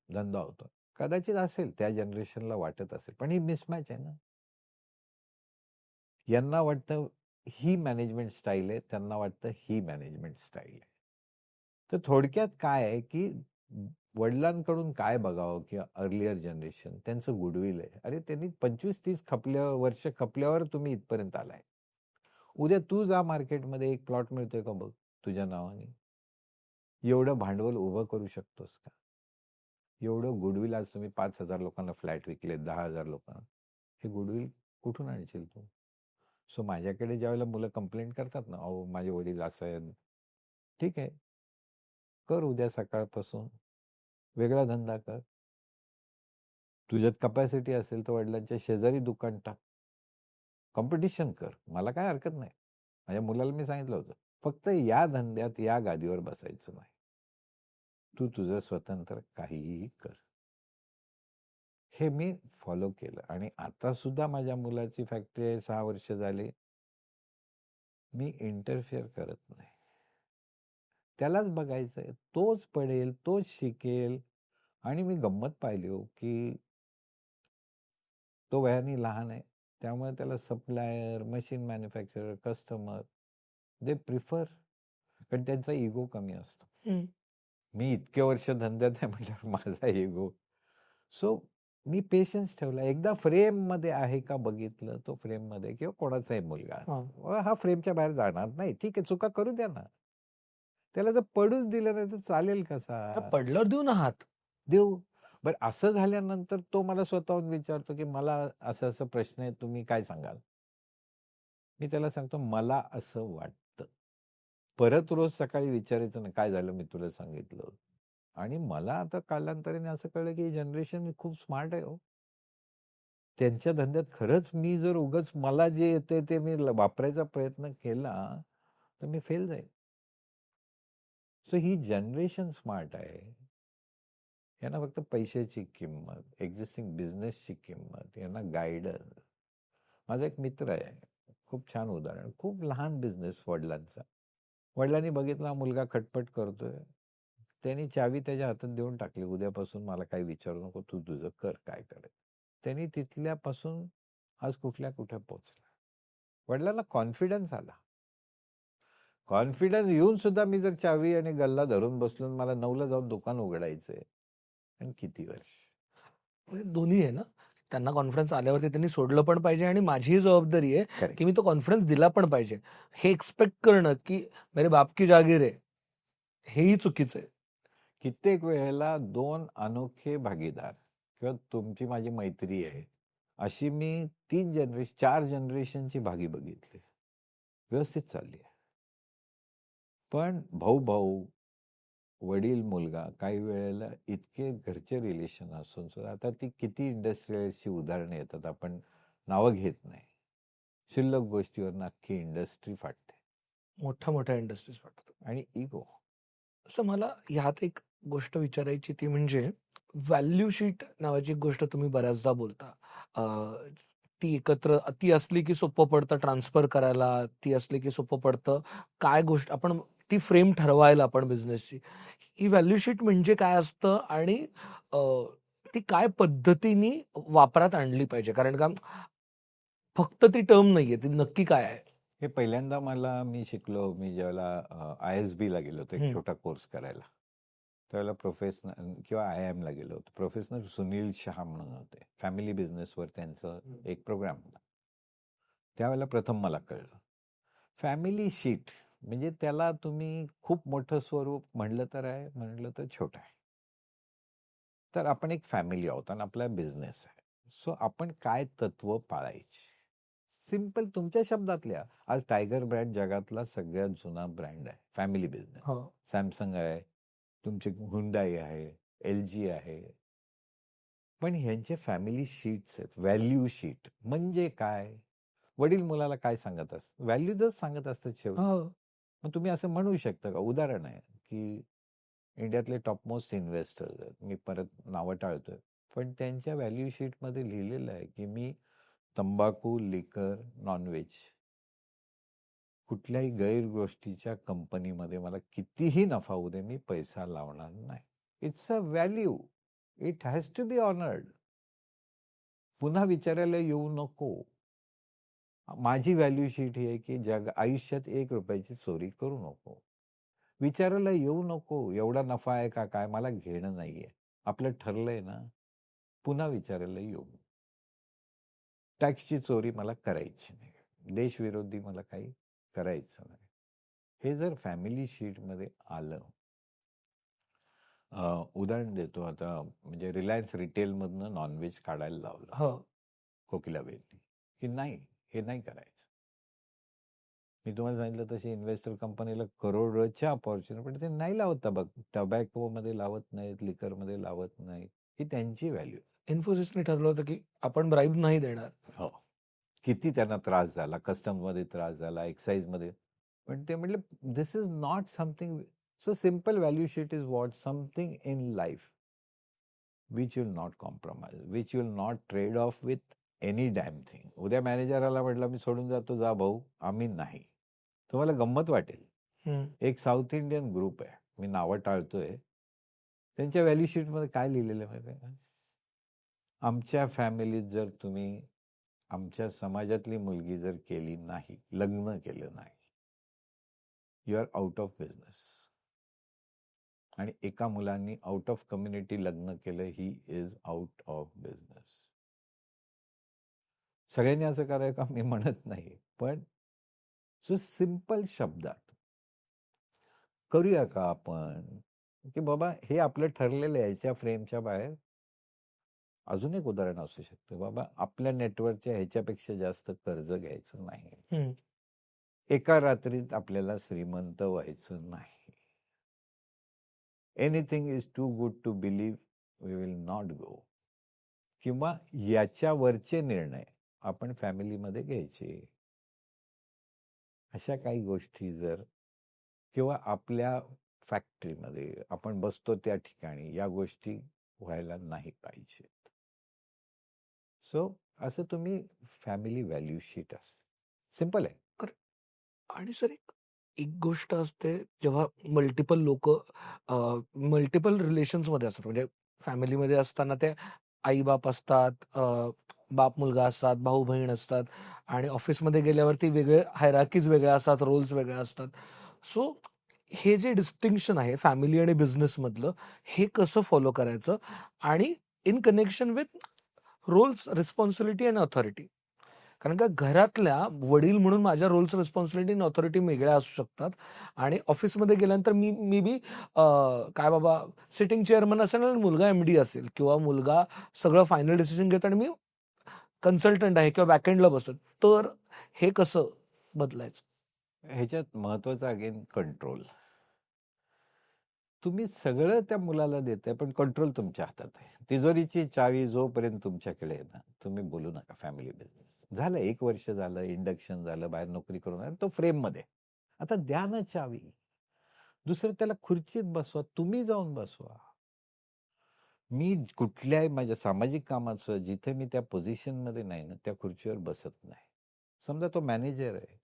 A: धंदा होतो. कदाचित असेल, त्या जनरेशनला वाटत असेल, पण ही मिसमॅच आहे ना. यांना वाटतं ही मॅनेजमेंट स्टाईल आहे, त्यांना वाटतं ही मॅनेजमेंट स्टाईल आहे. तर थोडक्यात काय आहे की वडिलांकडून काय बघावं किंवा अर्लियर जनरेशन, त्यांचं गुडविल आहे. अरे त्यांनी 25-30 वर्ष खपल्यावर तुम्ही इथपर्यंत आलाय. उद्या तू जा मार्केटमध्ये, एक प्लॉट मिळतोय का बघ तुझ्या नावाने. एवढं भांडवल उभं करू शकतोस का? एवढं गुडविल, आज तुम्ही 5,000 लोकांना फ्लॅट विकले, 10,000 लोकांना, हे गुडविल कुठून आणशील तू? सो माझ्याकडे ज्यावेळेला मुलं कंप्लेंट करतात ना, अहो माझे वडील असं आहे, ठीक आहे, कर उद्या सकाळपासून वेगळा धंदा कर. तुझ्यात कपॅसिटी असेल तर वडिलांच्या शेजारी दुकान टाक, कॉम्पिटिशन कर, मला काय हरकत नाही. माझ्या मुलाला मी सांगितलं होतं, फक्त या धंद्यात, या गादीवर बसायचं नाही. तू तुझं स्वतंत्र काहीही कर. हे मी फॉलो केलं. आणि आता सुद्धा माझ्या मुलाची फॅक्टरी आहे, 6 वर्ष झाले, मी इंटरफिअर करत नाही. त्यालाच बघायचंय, तोच पडेल, तोच शिकेल. आणि मी गंमत पाहिली हो की तो वयाने लहान आहे, त्यामुळे त्याला supplier, machine manufacturer, customer, they prefer, कारण त्यांचा इगो कमी असतो. मी इतके वर्ष धंद्यात आहे म्हटल्यावर माझा इगो. सो मी पेशन्स ठेवला. एकदा फ्रेम मध्ये आहे का बघितलं, तो फ्रेम मध्ये, किंवा कोणाचाही मुलगा हा फ्रेमच्या बाहेर जाणार नाही, ठीक आहे, चुका करू द्या ना. त्याला जर पडूच दिलं नाही तर चालेल कसा?
B: पडल्यावर देऊ ना हात.
A: देऊ. बरं, असं झाल्यानंतर तो मला स्वतःहून विचारतो की मला असं असं प्रश्न आहे, तुम्ही काय सांगाल? मी त्याला सांगतो मला असं वाटतं. परत रोज सकाळी विचारायचं ना, काय झालं, मी तुला सांगितलं. आणि मला आता कालांतराने असं कळलं की जनरेशन खूप स्मार्ट आहे हो. त्यांच्या धंद्यात खरंच मी जर उगाच मला जे येते ते मी वापरायचा प्रयत्न केला तर मी फेल जाईल. सो ही जनरेशन स्मार्ट आहे. यांना फक्त पैशाची किंमत, एक्झिस्टिंग बिझनेसची किंमत, यांना गायडन्स. माझा एक मित्र आहे, खूप छान उदाहरण, खूप लहान बिझनेस वडिलांचा. वडिलांनी बघितला मुलगा खटपट करतोय, त्यांनी चावी त्याच्या हातात देऊन टाकली, उद्यापासून मला काही विचारू नको, तू तुझं कर, काय करायचं. त्यांनी तिथल्यापासून आज कुठल्या कुठे पोहोचला. वडिलांना कॉन्फिडन्स आला. कॉन्फिडन्स येऊन सुद्धा मी जर चावी आणि गल्ला धरून बसलो, मला 9ला जाऊन दुकान उघडायचंय, आणि किती वर्ष.
B: म्हणजे दोन्ही आहे ना, त्यांना कॉन्फिडन्स आल्यावरती त्यांनी सोडलं पण पाहिजे, आणि माझी जबाबदारी आहे की मी तो कॉन्फिडन्स दिला पण पाहिजे. हे एक्सपेक्ट करणं की मेरे बाप की जागीर आहे, हेही चुकीचं आहे.
A: कित्येक वेळेला 2 अनोखे भागीदार, किंवा तुमची माझी मैत्री आहे, अशी मी 4 जनरेशनची भागी बघितली, व्यवस्थित चालली आहे. पण भाऊ भाऊ, वडील मुलगा, काही वेळेला इतके घरचे रिलेशन असून सुद्धा, आता ती किती इंडस्ट्रीजची उदाहरणं येतात, आपण नावं घेत नाही, शिल्लक गोष्टीवर अख्खी इंडस्ट्री फाटते,
B: मोठ्या मोठ्या इंडस्ट्रीज वाटतात.
A: आणि इगो.
B: असं मला ह्यात एक गोष्ट विचारायची, ती म्हणजे व्हॅल्यू शीट नावाची एक गोष्ट तुम्ही बऱ्याचदा बोलता. ती एकत्र ती असली की सोपं पडतं ट्रान्सफर करायला, ती असली की सोपं पडतं काय गोष्ट आपण ती फ्रेम ठरवायला आपण बिझनेसची. ही व्हॅल्यू शीट म्हणजे काय असतं, आणि ती काय पद्धतीने वापरात आणली पाहिजे? कारण का फक्त ती टर्म नाहीये, ती नक्की काय आहे?
A: हे पहिल्यांदा मी शिकलो, मी ज्यावेळेला ISB ला गेलो होतो एक
B: हं.
A: छोटा कोर्स करायला. त्यावेळेला प्रोफेशनल किंवा IIM ला गेलो होतो. प्रोफेसर सुनील शहा म्हणून होते. फॅमिली बिझनेसवर त्यांचं एक प्रोग्राम होता. त्यावेळेला प्रथम मला कळलं. फॅमिली शीट म्हणजे त्याला तुम्ही खूप मोठं स्वरूप म्हणलं तर आहे, म्हणलं तर छोटं आहे. तर आपण एक फॅमिली आहोत आणि आपला बिझनेस आहे. सो आपण काय तत्व पाळायची? सिंपल तुमच्या शब्दात लिहा. आज टायगर ब्रँड जगातला सगळ्यात जुना ब्रँड आहे. Family business.
B: हो.
A: सॅमसंग आहे, तुमची हुंडाई आहे, LG आहे. पण ह्यांचे फॅमिली शीट्स आहेत. व्हॅल्यू शीट म्हणजे काय? वडील मुलाला काय सांगत असतात? व्हॅल्यूजच सांगत असतात शेवटी.
B: हो.
A: मग तुम्ही असं म्हणू शकता का? उदाहरण आहे, की इंडियातले टॉपमोस्ट इन्व्हेस्टर्स आहेत. मी परत नावं टाळतोय. पण त्यांच्या व्हॅल्यू शीटमध्ये लिहिलेलं आहे, की मी तंबाखू, लिकर, नॉनव्हेज कुठल्याही गैर गोष्टीच्या कंपनीमध्ये मला कितीही नफा होऊ दे, मी पैसा लावणार नाही. It's a value. It has to be honoured. पुन्हा विचारायला येऊ नको. माझी व्हॅल्यू शीट ही आहे, की आयुष्यात ₹1 चोरी करू नको. विचारायला येऊ नको, एवढा नफा आहे का काय? मला घेणं नाहीये. आपलं ठरलंय ना, पुन्हा विचारायला येऊ. टॅक्सची चोरी मला करायची नाही. देशविरोधी मला काही करायचं नाही. हे जर फॅमिली शीटमध्ये आलं, उदाहरण देतो आता, म्हणजे रिलायन्स रिटेलमधनं नॉनव्हेज काढायला लावलं
B: हो.
A: कोकिलाबेननी, की नाही, हे नाही करायचं. मी तुम्हाला सांगितलं तशी इन्व्हेस्टर कंपनीला करोडच्या अपॉर्च्युनिटी, पण ते नाही लावत टबॅकोमध्ये लावत नाहीत, लिकरमध्ये लावत नाहीत. ही त्यांची व्हॅल्यू.
B: इन्फोसिसने ठरवलं होतं, की आपण ब्राइब नाही देणार.
A: हो. किती त्यांना त्रास झाला, कस्टममध्ये त्रास झाला, एक्साईजमध्ये. पण ते म्हटले, "this is not something." So simple value sheet is what? Something in life which will not compromise, which will not trade off with any dam thing. उद्या मॅनेजरला म्हटलं, "मी सोडून जातो, जा भाऊ." आम्ही नाही. तुम्हाला गंमत वाटेल.
B: हं.
A: एक साऊथ इंडियन ग्रुप आहे, मी नावं टाळतोय. त्यांच्या व्हॅल्यू शीटमध्ये काय लिहिलेलं आहे माहिती आहे का? आमच्या फॅमिलीत जर तुम्ही आमच्या समाजातली मुलगी जर केली नाही, लग्न केलं नाही, you are out of business. आणि एका मुलांनी आउट ऑफ कम्युनिटी लग्न केलं, he is out of business. सगळ्यांनी असं करायचं का मी म्हणत नाही, पण सिंपल शब्दात करूया का आपण, की बाबा हे आपलं ठरलेलं आहे, याच्या फ्रेमच्या बाहेर. अजून एक उदाहरण असू शकतं, बाबा आपल्या नेटवर्कच्या ह्याच्यापेक्षा जास्त कर्ज घ्यायचं नाही.
B: हं.
A: एका रात्रीत आपल्याला श्रीमंत व्हायचं नाही. Anything is too good to believe, we will not go. किंवा याच्यावरचे निर्णय आपण फॅमिलीमध्ये घ्यायचे. अशा काही गोष्टी जर, किंवा आपल्या फॅक्टरीमध्ये आपण बसतो त्या ठिकाणी या गोष्टी व्हायला नाही पाहिजेत. सो असं तुम्ही फॅमिली व्हॅल्यू शीट असते. सिंपल आहे.
B: आणि सर एक एक गोष्ट असते जेव्हा मल्टिपल लोक मल्टिपल रिलेशन्समध्ये असतात, म्हणजे फॅमिलीमध्ये असताना ते आई बाप असतात, बाप मुलगा असतात, भाऊ बहीण असतात, आणि ऑफिसमध्ये गेल्यावरती वेगळे हायरार्कीज वेगळ्या असतात, रोल्स वेगळे असतात. सो हे जे डिस्टिंक्शन आहे फॅमिली आणि बिझनेस मधलं, हे कसं फॉलो करायचं, आणि in connection with roles, responsibility आणि ऑथॉरिटी. कारण का घरातल्या वडील म्हणून माझ्या रोल्स, रिस्पॉन्सिबिलिटी आणि ऑथॉरिटी वेगळ्या असू शकतात, आणि ऑफिसमध्ये गेल्यानंतर मी बी काय बाबा सिटिंग चेअरमन असेल आणि मुलगा MD असेल, किंवा मुलगा सगळं फायनल डिसिजन घेतो आणि मी कन्सल्टंट आहे किंवा बॅकएंडला बसतो. तर हे कसं बदलायचं?
A: ह्याच्यात महत्वाचं अगेन कंट्रोल. तुम्ही सगळं त्या मुलाला देताय, पण कंट्रोल तुमच्या हातात आहे. तिजोरीची चावी जोपर्यंत तुमच्याकडे आहे ना, तुम्ही बोलू नका फॅमिली बिझनेस. झालं 1 वर्ष झालं, इंडक्शन झालं, बाहेर नोकरी करून आला, तो फ्रेममध्ये. आता द्या ना चावी. दुसरं त्याला खुर्चीत बसवा, तुम्ही जाऊन बसवा. मी कुठल्याही माझ्या सामाजिक कामाचं जिथे मी त्या पोझिशनमध्ये नाही ना, त्या खुर्चीवर बसत नाही. समजा तो मॅनेजर आहे,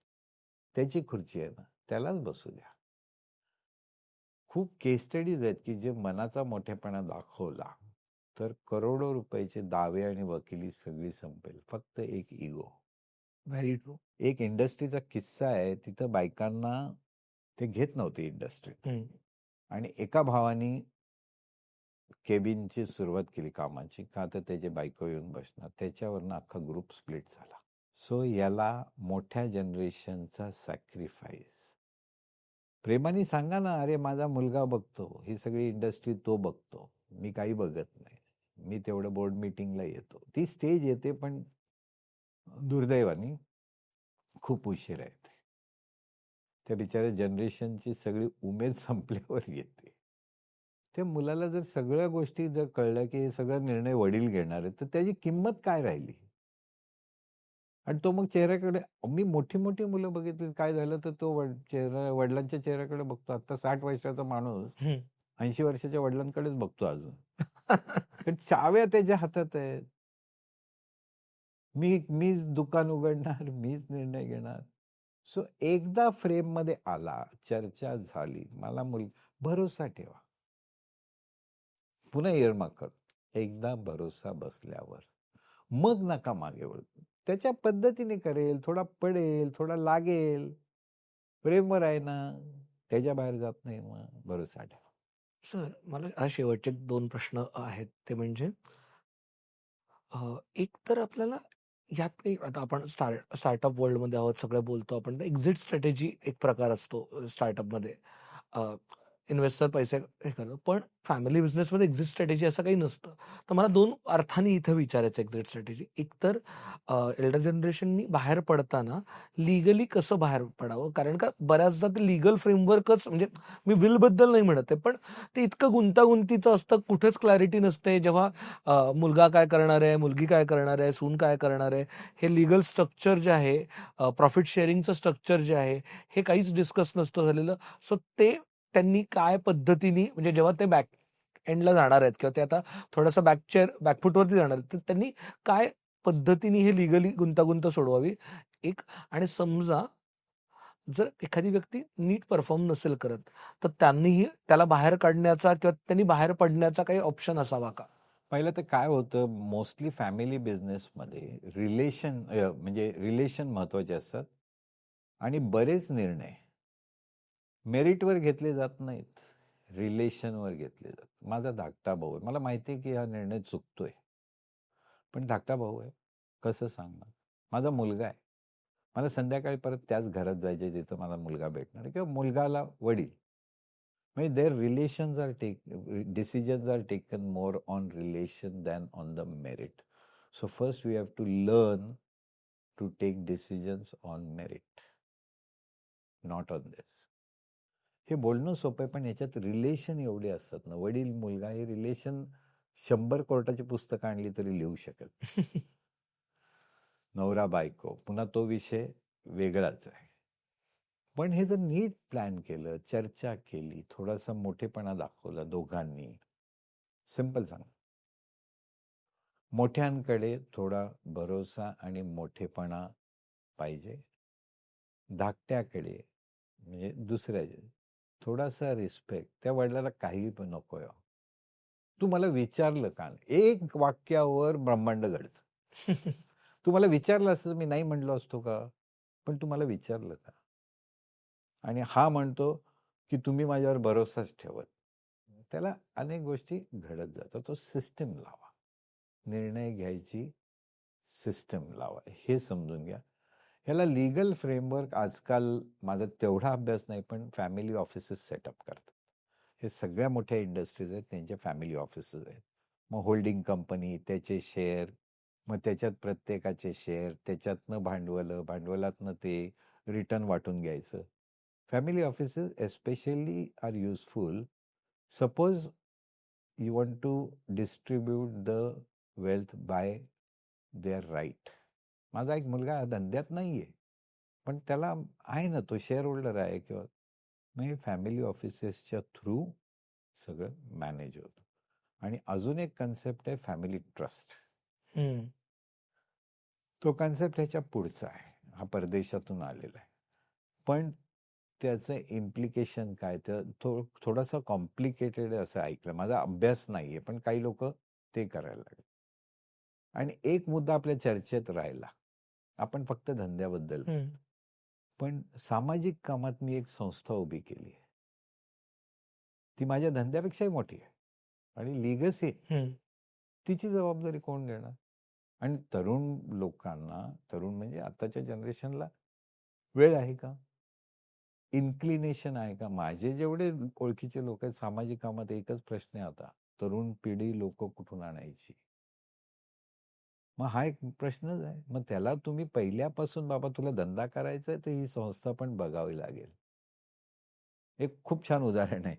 A: त्याची खुर्ची आहे ना, त्यालाच बसू द्या. खूप केस स्टडीज आहेत, की जे मनाचा मोठेपणा दाखवला तर करोडो रुपयाचे दावे आणि वकिली सगळी संपेल. फक्त एक इगो.
B: Very true.
A: एक इंडस्ट्रीचा किस्सा आहे, तिथं बायकांना ते घेत नव्हते इंडस्ट्रीत. आणि एका भावानी केबिनची सुरुवात केली कामाची, का तर त्याची बायको येऊन बसणार. त्याच्यावरनं अख्खा ग्रुप स्प्लिट झाला. सो याला मोठ्या जनरेशनचा सॅक्रिफाईस. प्रेमाने सांगा ना, अरे माझा मुलगा बघतो, ही सगळी इंडस्ट्री तो बघतो, मी काही बघत नाही, मी तेवढं बोर्ड मीटिंगला येतो. ती स्टेज येते, पण दुर्दैवाने खूप उशीर येते. त्या बिचाऱ्या जनरेशनची सगळी उमेद संपल्यावर येते. त्या मुलाला जर सगळ्या गोष्टी जर कळल्या की हे सगळं निर्णय वडील घेणार आहेत, तर त्याची किंमत काय राहिली? आणि तो मग चेहऱ्याकडे, मी मोठी मोठी मुलं बघितली, काय झालं तर तो वडिलांच्या चेहऱ्याकडे बघतो. आता 60 वर्षाचा माणूस 80 वर्षाच्या वडिलांकडेच बघतो अजून. कारण चाव्या त्याच्या हातात आहेत. मीच दुकान उघडणार, मीच निर्णय घेणार. सो एकदा फ्रेम मध्ये आला, चर्चा झाली, मला भरोसा ठेवा. पुन्हा इयरमार्क कर, एकदा भरोसा बसल्यावर मग नका मागे वळू. त्याच्या पद्धतीने करेल, थोडा पडेल, थोडा लागेल, प्रेमवर आहे ना, त्याच्या बाहेर जात नाही. मग भरोसा ठेवा.
B: सर, मला हा शेवटचे 2 प्रश्न आहेत. ते म्हणजे एक तर आपल्याला यात काही, आता आपण स्टार्टअप वर्ल्डमध्ये आहोत, सगळं बोलतो आपण. तर एक्झिट स्ट्रॅटेजी एक प्रकार असतो स्टार्टअपमध्ये. इन्व्हेस्टर पैसे हे करतो, पण फॅमिली बिझनेसमध्ये एक्झिट स्ट्रॅटेजी असं काही नसतं. तर मला 2 अर्थाने इथं विचारायचं एक्झिट स्ट्रॅटेजी. एक तर एल्डर जनरेशननी बाहेर पडताना लीगली कसं बाहेर पडावं? कारण का बऱ्याचदा ते लीगल फ्रेमवर्कच, म्हणजे मी विलबद्दल नाही म्हणत आहे, पण ते इतकं गुंतागुंतीचं असतं, कुठेच क्लॅरिटी नसते. जेव्हा मुलगा काय करणार आहे, मुलगी काय करणार आहे, सून काय करणार आहे, हे लीगल स्ट्रक्चर जे आहे, प्रॉफिट शेअरिंगचं स्ट्रक्चर जे आहे, हे काहीच डिस्कस नसतं झालेलं. सो ते त्यांनी काय पद्धतीने, म्हणजे जेव्हा ते बॅक एंडला जाणार आहेत किंवा ते आता थोडंसं बॅकफूटवरती जाणार आहेत, तर त्यांनी काय पद्धतीने हे लीगली गुंतागुंत सोडवावी एक. आणि समजा जर एखादी व्यक्ती नीट परफॉर्म नसेल करत, तर त्यांनीही त्याला बाहेर काढण्याचा किंवा त्यांनी बाहेर पडण्याचा काही ऑप्शन असावा का?
A: पहिलं तर काय होतं, मोस्टली फॅमिली बिझनेसमध्ये म्हणजे रिलेशन महत्वाचे असतात. आणि बरेच निर्णय मेरिटवर घेतले जात नाहीत, रिलेशनवर घेतले जातात. माझा धाकटा भाऊ आहे, मला माहिती आहे की हा निर्णय चुकतोय, पण धाकटा भाऊ आहे, कसं सांगणार? माझा मुलगा आहे, मला संध्याकाळी परत त्याच घरात जायचे जिथं मला मुलगा भेटणार आहे, किंवा मुलगाला वडील. म्हणजे their relations are decisions are taken more on relation than on the merit. So first we have to learn to take decisions on merit, not on this. हे बोलणं सोपं आहे, पण याच्यात रिलेशन एवढे असतात ना, वडील मुलगा, हे रिलेशन 100 कोर्टाची पुस्तकं आणली तरी लिहू शकत. नवरा बायको, पुन्हा तो विषय वेगळाच आहे. पण हे जर नीट प्लॅन केलं, चर्चा केली, थोडासा मोठेपणा दाखवला दोघांनी, सिंपल सांग, मोठ्यांकडे थोडा भरोसा आणि मोठेपणा पाहिजे, धाकट्याकडे म्हणजे दुसऱ्याचे थोडासा रिस्पेक्ट. त्या वडिलाला काही पण नको आहे. तू मला विचारलं का? एक वाक्यावर ब्रह्मांड घडतं. तू मला विचारलं असतं, मी नाही म्हणलो असतो का? पण तू मला विचारलं का? आणि हा म्हणतो की तुम्ही माझ्यावर भरोसाच ठेवत. त्याला अनेक गोष्टी घडत जातात. तो सिस्टम लावा, निर्णय घ्यायची सिस्टम लावा, हे समजून घ्या. ह्याला लीगल फ्रेमवर्क आजकाल माझा तेवढा अभ्यास नाही, पण फॅमिली ऑफिसेस सेटअप करतात. हे सगळ्या मोठ्या इंडस्ट्रीज आहेत, त्यांच्या फॅमिली ऑफिसेस आहेत. मग होल्डिंग कंपनी, त्याचे शेअर, मग त्याच्यात प्रत्येकाचे शेअर, त्याच्यातनं भांडवलातनं ते रिटर्न वाटून घ्यायचं. Family offices especially are useful. Suppose you want to distribute the wealth by their right. माझा एक मुलगा धंद्यात नाहीये, पण त्याला आहे ना, तो शेअर होल्डर आहे, किंवा मग फॅमिली ऑफिसेसच्या थ्रू सगळं मॅनेज होतं. आणि अजून एक कन्सेप्ट आहे फॅमिली ट्रस्ट. तो कन्सेप्ट ह्याच्या पुढचा आहे, हा परदेशातून आलेला आहे, पण त्याचं इम्प्लिकेशन काय, तर थोडासा कॉम्प्लिकेटेड असं ऐकलं, माझा अभ्यास नाहीये, पण काही लोक ते करायला लागले. आणि एक मुद्दा आपल्या चर्चेत राहिला. आपण फक्त धंद्याबद्दल
B: हं,
A: पण सामाजिक कामात मी एक संस्था उभी केली आहे. ती माझ्या धंद्यापेक्षाही मोठी आहे. आणि लिगसी
B: हं.
A: तिची जबाबदारी कोण घेणार? आणि तरुण लोकांना, तरुण म्हणजे आताच्या जनरेशनला वेळ आहे का? इन्क्लिनेशन आहे का? माझे जेवढे ओळखीचे लोक आहेत सामाजिक कामात एकच प्रश्न आहे आता. तरुण पिढी लोक कुठून आणायची? मग हा एक प्रश्नच आहे. मग त्याला तुम्ही पहिल्यापासून बाबा तुला धंदा करायचा आहे तर ही संस्था पण बघावी लागेल. एक खूप छान उदाहरण आहे.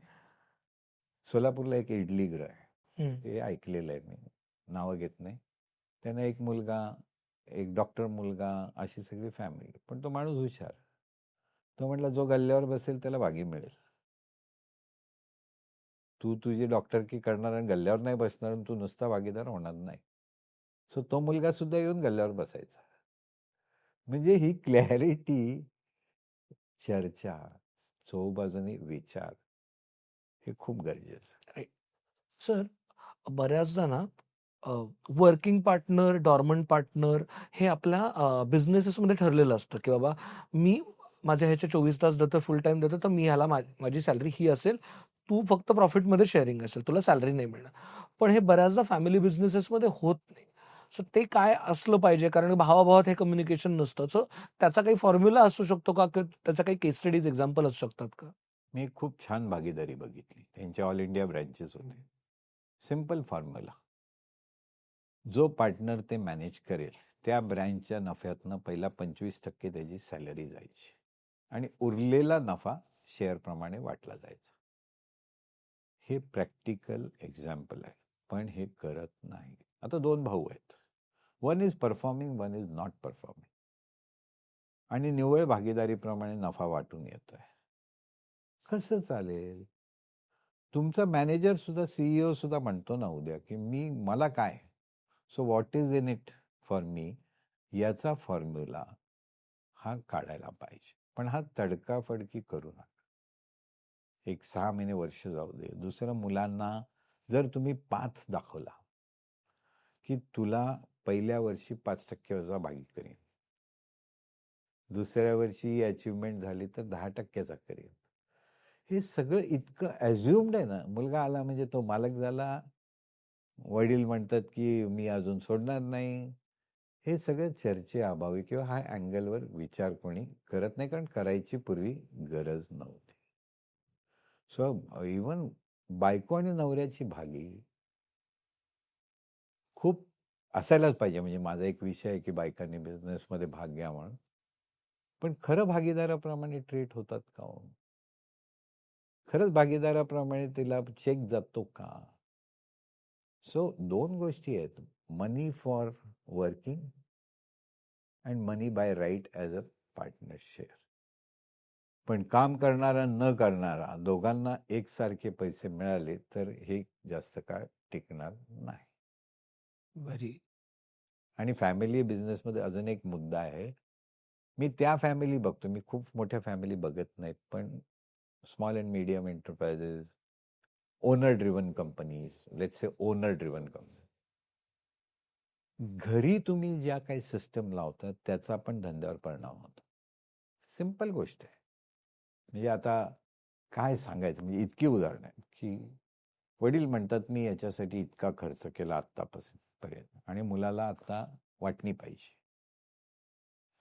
A: सोलापूरला एक इडलीगृह आहे.
B: हं.
A: ते ऐकलेलं आहे मी. नावं घेत नाही. त्यांना एक मुलगा, एक डॉक्टर मुलगा, अशी सगळी फॅमिली. पण तो माणूस हुशार. तो म्हटला जो गल्ल्यावर बसेल त्याला भागी मिळेल. तू तुझी डॉक्टरकी करणार आणि गल्ल्यावर नाही बसणार आणि तू नुसता भागीदार होणार नाही. सो तो मुलगा सुद्धा येऊन गल्ल्यावर बसायचा. म्हणजे ही क्लॅरिटी, चर्चा, चोहोबाजूनी विचार हे खूप गरजेचं आहे.
B: राइट. सर, बऱ्याचदा ना वर्किंग पार्टनर, डॉर्मंट पार्टनर हे आपल्या बिझनेसेसमध्ये ठरलेलं असतं, की बाबा मी माझ्या ह्याचे 24 तास देतो, फुल टाईम देतो, तर मी ह्याला माझी सॅलरी ही असेल, तू फक्त प्रॉफिटमध्ये शेअरिंग असेल, तुला सॅलरी नाही मिळणार. पण हे बऱ्याचदा फॅमिली बिझनेसेसमध्ये होत नाही. सो ते काय असलं पाहिजे? कारण भावाभावात हे कम्युनिकेशन नसतं. सो त्याचा काही फॉर्म्युला असू शकतो का? की त्याच्या काही केस स्टडीज एक्झाम्पल असू शकतात का?
A: मी एक खूप छान भागीदारी बघितली. त्यांचे ऑल इंडिया ब्रँचेस होते. Simple formula. जो पार्टनर ते मॅनेज करेल त्या ब्रँचच्या नफ्यातनं पहिला 25% त्याची सॅलरी जायची आणि उरलेला नफा शेअरप्रमाणे वाटला जायचा. हे प्रॅक्टिकल एक्झाम्पल आहे. पण हे करत नाही. आता 2 भाऊ आहेत. One is performing, one is not performing. आणि निव्वळ भागीदारीप्रमाणे नफा वाटून येतोय. कसं चालेल? तुमचा मॅनेजर सुद्धा, सीईओ सुद्धा म्हणतो ना उद्या, की मला काय? So what is in it for me? याचा फॉर्म्युला हा काढायला पाहिजे. पण हा तडकाफडकी करू नका. एक 6 महिने, वर्ष जाऊ दे. दुसरं, मुलांना जर तुम्ही पाथ दाखवला, की तुला पहिल्या वर्षी 5% भागी करेन, दुसऱ्या वर्षी अचिव्हमेंट झाली तर 10% करेन. हे सगळं इतकं ॲझ्युम्ड आहे ना. मुलगा आला म्हणजे तो मालक झाला. वडील म्हणतात की मी अजून सोडणार नाही. हे सगळं चर्चेअभावी किंवा हा अँगलवर विचार कोणी करत नाही, कारण करायची पूर्वी गरज नव्हती. सो इवन बायको आणि नवऱ्याची भागी खूप असायलाच पाहिजे. म्हणजे माझा एक विषय आहे की बायकांनी बिझनेसमध्ये भाग घ्या म्हणून. पण खरं भागीदाराप्रमाणे ट्रीट होतात का हो? खरंच भागीदाराप्रमाणे तिला चेक जातो का? सो 2 गोष्टी आहेत. Money for working and money by right as a partner share. पण काम करणारा न करणारा दोघांना एकसारखे पैसे मिळाले तर हे जास्त काळ टिकणार नाही.
B: व्हेरी.
A: आणि फॅमिली बिझनेसमध्ये अजून एक मुद्दा आहे. मी त्या फॅमिली बघतो. मी खूप मोठ्या फॅमिली बघत नाहीत. पण small and medium enterprises, owner driven companies, let's say owner driven company. घरी तुम्ही ज्या काही सिस्टम लावतात त्याचा पण धंद्यावर परिणाम होतो. सिंपल गोष्ट आहे. म्हणजे आता काय सांगायचं, म्हणजे इतकी उदाहरणं आहेत की वडील म्हणतात मी याच्यासाठी इतका खर्च केला आत्तापासून पर्यंत आणि मुलाला आता वाटणी पाहिजे.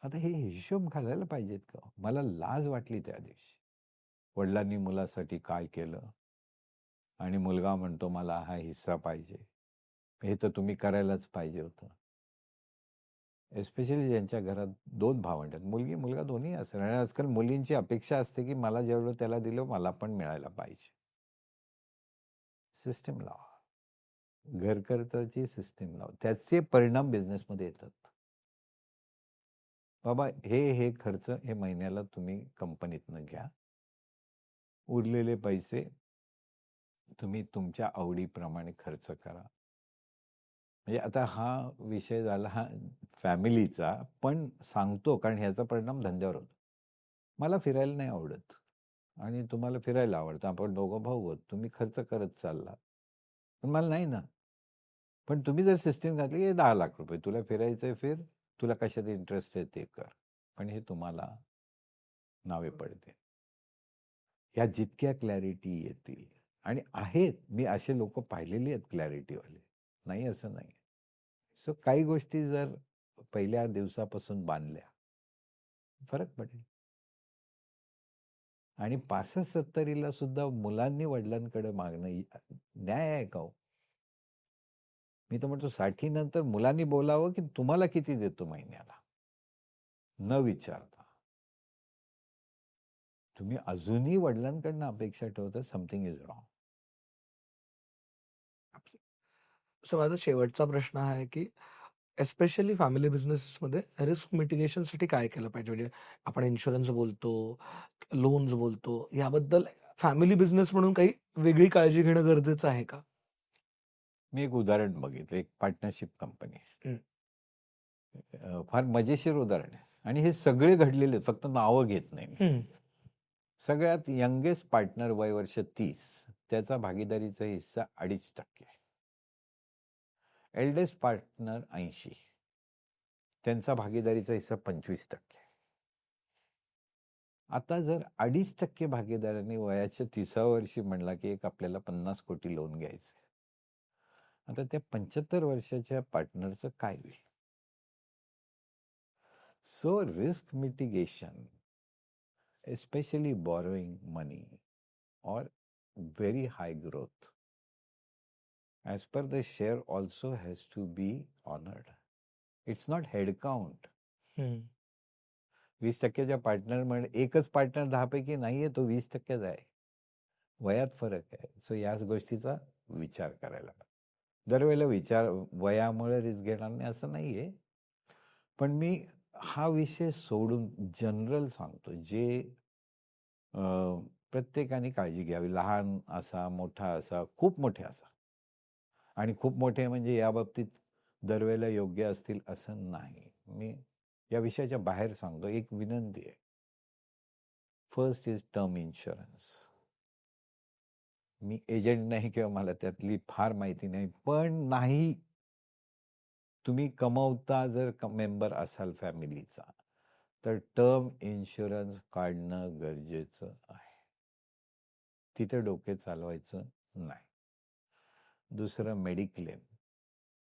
A: आता हे हिशोब घालायला पाहिजेत का? मला लाज वाटली त्या दिवशी. वडिलांनी मुलासाठी काय केलं आणि मुलगा म्हणतो मला हा हिस्सा पाहिजे. हे तर तुम्ही करायलाच पाहिजे होतं. एस्पेशली ज्यांच्या घरात 2 भावंड आहेत, मुलगी मुलगा दोन्ही असेल. आणि आजकाल मुलींची अपेक्षा असते की मला जेवढं त्याला दिलं मला पण मिळायला पाहिजे. सिस्टीम लावा. घरखर्चाची सिस्टीम लावा. त्याचे परिणाम बिझनेसमध्ये येतात. बाबा हे खर्च हे महिन्याला तुम्ही कंपनीतनं घ्या. उरलेले पैसे तुम्ही तुमच्या आवडीप्रमाणे खर्च करा. म्हणजे आता हा विषय झाला हा फॅमिलीचा, पण सांगतो कारण ह्याचा परिणाम धंद्यावर होतो. मला फिरायला नाही आवडत आणि तुम्हाला फिरायला आवडतं. आपण दोघं भाऊ आहोत. तुम्ही खर्च करत चालला. पण मला नाही ना. पण तुम्ही जर सिस्टीम घातली की 10 लाख रुपये तुला फिरायचंय फिर, तुला कशात इंटरेस्ट आहे ते कर, पण हे तुम्हाला नावे पडते. ह्या जितक्या क्लॅरिटी येतील, आणि आहेत, मी असे लोक पाहिलेले आहेत क्लॅरिटीवाले, नाही असं नाही. सो काही गोष्टी जर पहिल्या दिवसापासून बांधल्या, फरक पडेल. आणि 65-70ला सुद्धा मुलांनी वडिलांकडे मागणं न्याय आहे का हो? मी तर म्हणतो 60 नंतर मुलांनी बोलावं की तुम्हाला किती देतो महिन्याला, न विचारता. तुम्ही अजूनही वडिलांकडनं अपेक्षा ठेवता, समथिंग इज रॉंग.
B: सो माझा शेवटचा प्रश्न हा आहे की एस्पेशली फॅमिली बिझनेसेसमध्ये रिस्क मिटिगेशनसाठी काय केलं पाहिजे? म्हणजे आपण इन्शुरन्स बोलतो, लोन्स बोलतो, याबद्दल फॅमिली बिझनेस म्हणून काही वेगळी काळजी घेणं गरजेचं आहे का?
A: मी एक उदाहरण बघितलं, एक पार्टनरशिप कंपनी,
B: हं.
A: फार मजेशीर उदाहरण आहे, आणि हे सगळे घडलेले आहेत, फक्त नावं घेत नाही मी.
B: हं.
A: सगळ्यात यंगेस्ट पार्टनर वय वर्ष 30, त्याचा भागीदारीचा हिस्सा 2.5%. एल्डेस्ट पार्टनर 80, त्यांचा भागीदारीचा हिस्सा 25%. आता जर 2.5% भागीदारांनी वयाच्या 30व्या वर्षी म्हणला की एक आपल्याला 50 कोटी लोन घ्यायचं, आता त्या 75 वर्षाच्या पार्टनरचं काय होईल? So risk mitigation, especially borrowing money or very high growth, as per the share also has to be honored. It's not head count. 20%च्या पार्टनर म्हणजे एकच पार्टनर 10 पैकी नाहीये, तो 20%चा आहे. वयात फरक आहे. सो याच गोष्टीचा विचार करायला. दरवेळेला विचार वयामुळे रिस्क घेणार नाही असं नाहीये, पण मी हा विषय सोडून जनरल सांगतो, जे प्रत्येकाने काळजी घ्यावी. लहान असा, मोठा असा, खूप मोठे असा. आणि खूप मोठे म्हणजे या बाबतीत दरवेळेला योग्य असतील असं नाही. मी या विषयाच्या बाहेर सांगतो. एक विनंती आहे. First is term insurance. Me agent नाही किंवा मला त्यातली फार माहिती नाही, पण नाही, तुम्ही कमवता जर मेंबर असाल फॅमिलीचा, तर टर्म इन्शुरन्स काढणं गरजेचं आहे. तिथे डोके चालवायचं नाही. दुसरं मेडिक्लेम.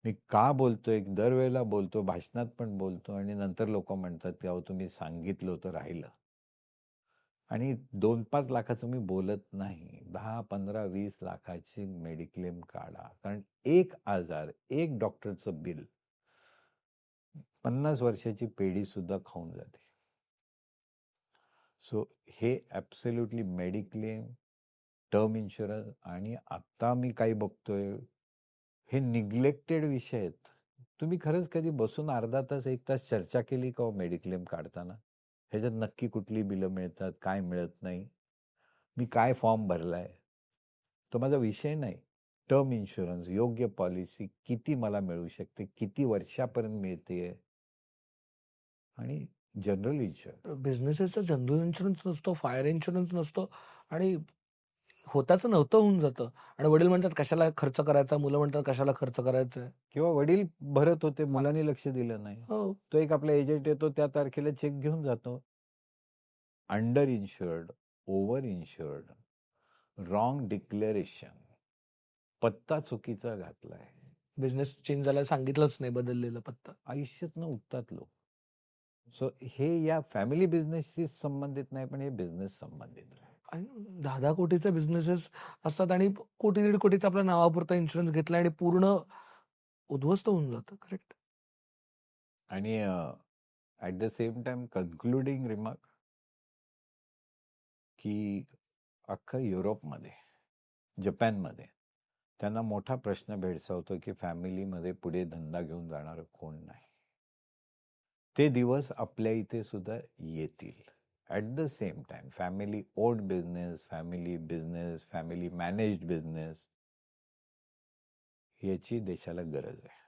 A: मी का बोलतोय, दरवेळेला बोलतो, भाषणात पण बोलतो, आणि नंतर लोक म्हणतात की अहो तुम्ही सांगितलं होतं राहिलं. आणि 2-5 लाखाचं मी बोलत नाही, 10, 15, 20 लाखाची मेडिक्लेम काढा. कारण एक आजार, एक डॉक्टरचं बिल 50 वर्षाची पेढी सुद्धा खाऊन जाते. सो हे ॲब्सोल्युटली मेडिक्लेम, टर्म इन्शुरन्स. आणि आता मी काही बघतोय, हे निग्लेक्टेड विषय आहेत. तुम्ही खरंच कधी बसून अर्धा तास, 1 तास चर्चा केली का मेडिक्लेम काढताना? ह्याच्यात नक्की कुठली बिलं मिळतात, काय मिळत नाही, मी काय फॉर्म भरलाय, तो माझा विषय नाही. टर्म इन्शुरन्स, योग्य पॉलिसी किती मला मिळू शकते, किती वर्षापर्यंत मिळते, आणि जनरल इन्शुरन्स.
B: बिझनेसेसचा जनरल इन्शुरन्स नसतो, फायर इन्शुरन्स नसतो, आणि होताचं नव्हतं होऊन जातं. आणि वडील म्हणतात कशाला खर्च करायचा, मुलं म्हणतात कशाला खर्च करायचा.
A: किंवा वडील भरत होते, मुलांनी लक्ष दिलं नाही.
B: हो.
A: तो एक आपला एजंट येतो, त्या तारखेला चेक घेऊन जातो. अंडर इन्शुर्ड, ओव्हर इन्शुर्ड, रॉंग डिक्लेरेशन, पत्ता चुकीचा घातलाय,
B: बिझनेस चेंज झाला सांगितलंच नाही, बदललेला पत्ता,
A: आयुष्यातनं उठतात लोक. सो हे या फॅमिली बिझनेसशी संबंधित नाही, पण हे बिझनेस संबंधित आहे.
B: आणि 10-10 कोटीचे बिझनेसेस असतात, आणि कोटी 1.5 कोटीचा आपल्या नावापुरता इन्शुरन्स घेतला आणि पूर्ण उद्ध्वस्त होऊन जातं. करेक्ट.
A: आणि at the same time concluding remark, की अख्खं युरोपमध्ये, जपानमध्ये त्यांना मोठा प्रश्न भेडसावतो की फॅमिलीमध्ये पुढे धंदा घेऊन जाणार कोण नाही. ते दिवस आपल्या इथे सुद्धा येतील. At the same time family owned business, family managed business, याची देशाला गरज आहे.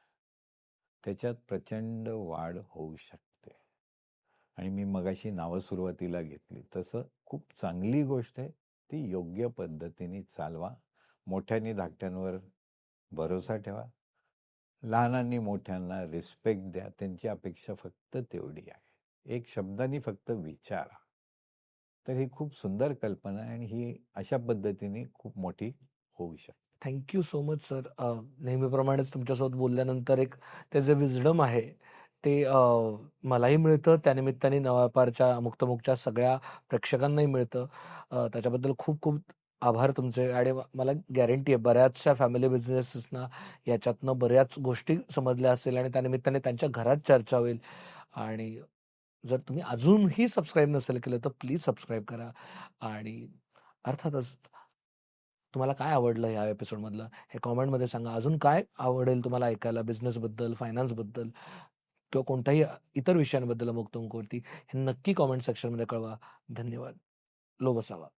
A: त्याच्यात प्रचंड वाढ होऊ शकते. आणि मी मगाशी नावं सुरुवातीला घेतली तसं खूप चांगली गोष्ट आहे, ती योग्य पद्धतीने चालवा. मोठ्याने धाकट्यांवर भरोसा ठेवा. लहानांनी मोठ्यांना रिस्पेक्ट द्या. त्यांची अपेक्षा फक्त तेवढी आहे. एक शब्दाने फक्त विचारा. तर ही खूप सुंदर कल्पना आहे आणि ही अशा पद्धतीने खूप मोठी होऊ शकते.
B: Thank you so much sir. नेहमीप्रमाणेच तुमच्यासोबत बोलल्यानंतर एक ते जे विजडम आहे ते मलाही मिळतं. त्यानिमित्ताने नवा व्यापारच्या मुक्तमुखच्या सगळ्या प्रेक्षकांनाही मिळतं. त्याच्याबद्दल खूप खूप आभार तुमचे. आणि मला गॅरंटी आहे बऱ्याचशा फॅमिली बिझनेसेसना याच्यातनं बऱ्याच गोष्टी समजल्या असतील आणि त्यानिमित्ताने त्यांच्या घरात चर्चा होईल. आणि जर तुम्ही अजूनही सबस्क्राईब नसेल केलं तर प्लीज सबस्क्राईब करा. आणि अर्थातच तुम्हाला काय आवडलं या एपिसोडमधलं हे कॉमेंटमध्ये सांगा. अजून काय आवडेल तुम्हाला ऐकायला बिझनेसबद्दल, फायनान्सबद्दल किंवा कोणत्याही इतर विषयांबद्दल मुक्तमुखवरती हे नक्की कॉमेंट सेक्शनमध्ये कळवा. धन्यवाद. लो बसावा.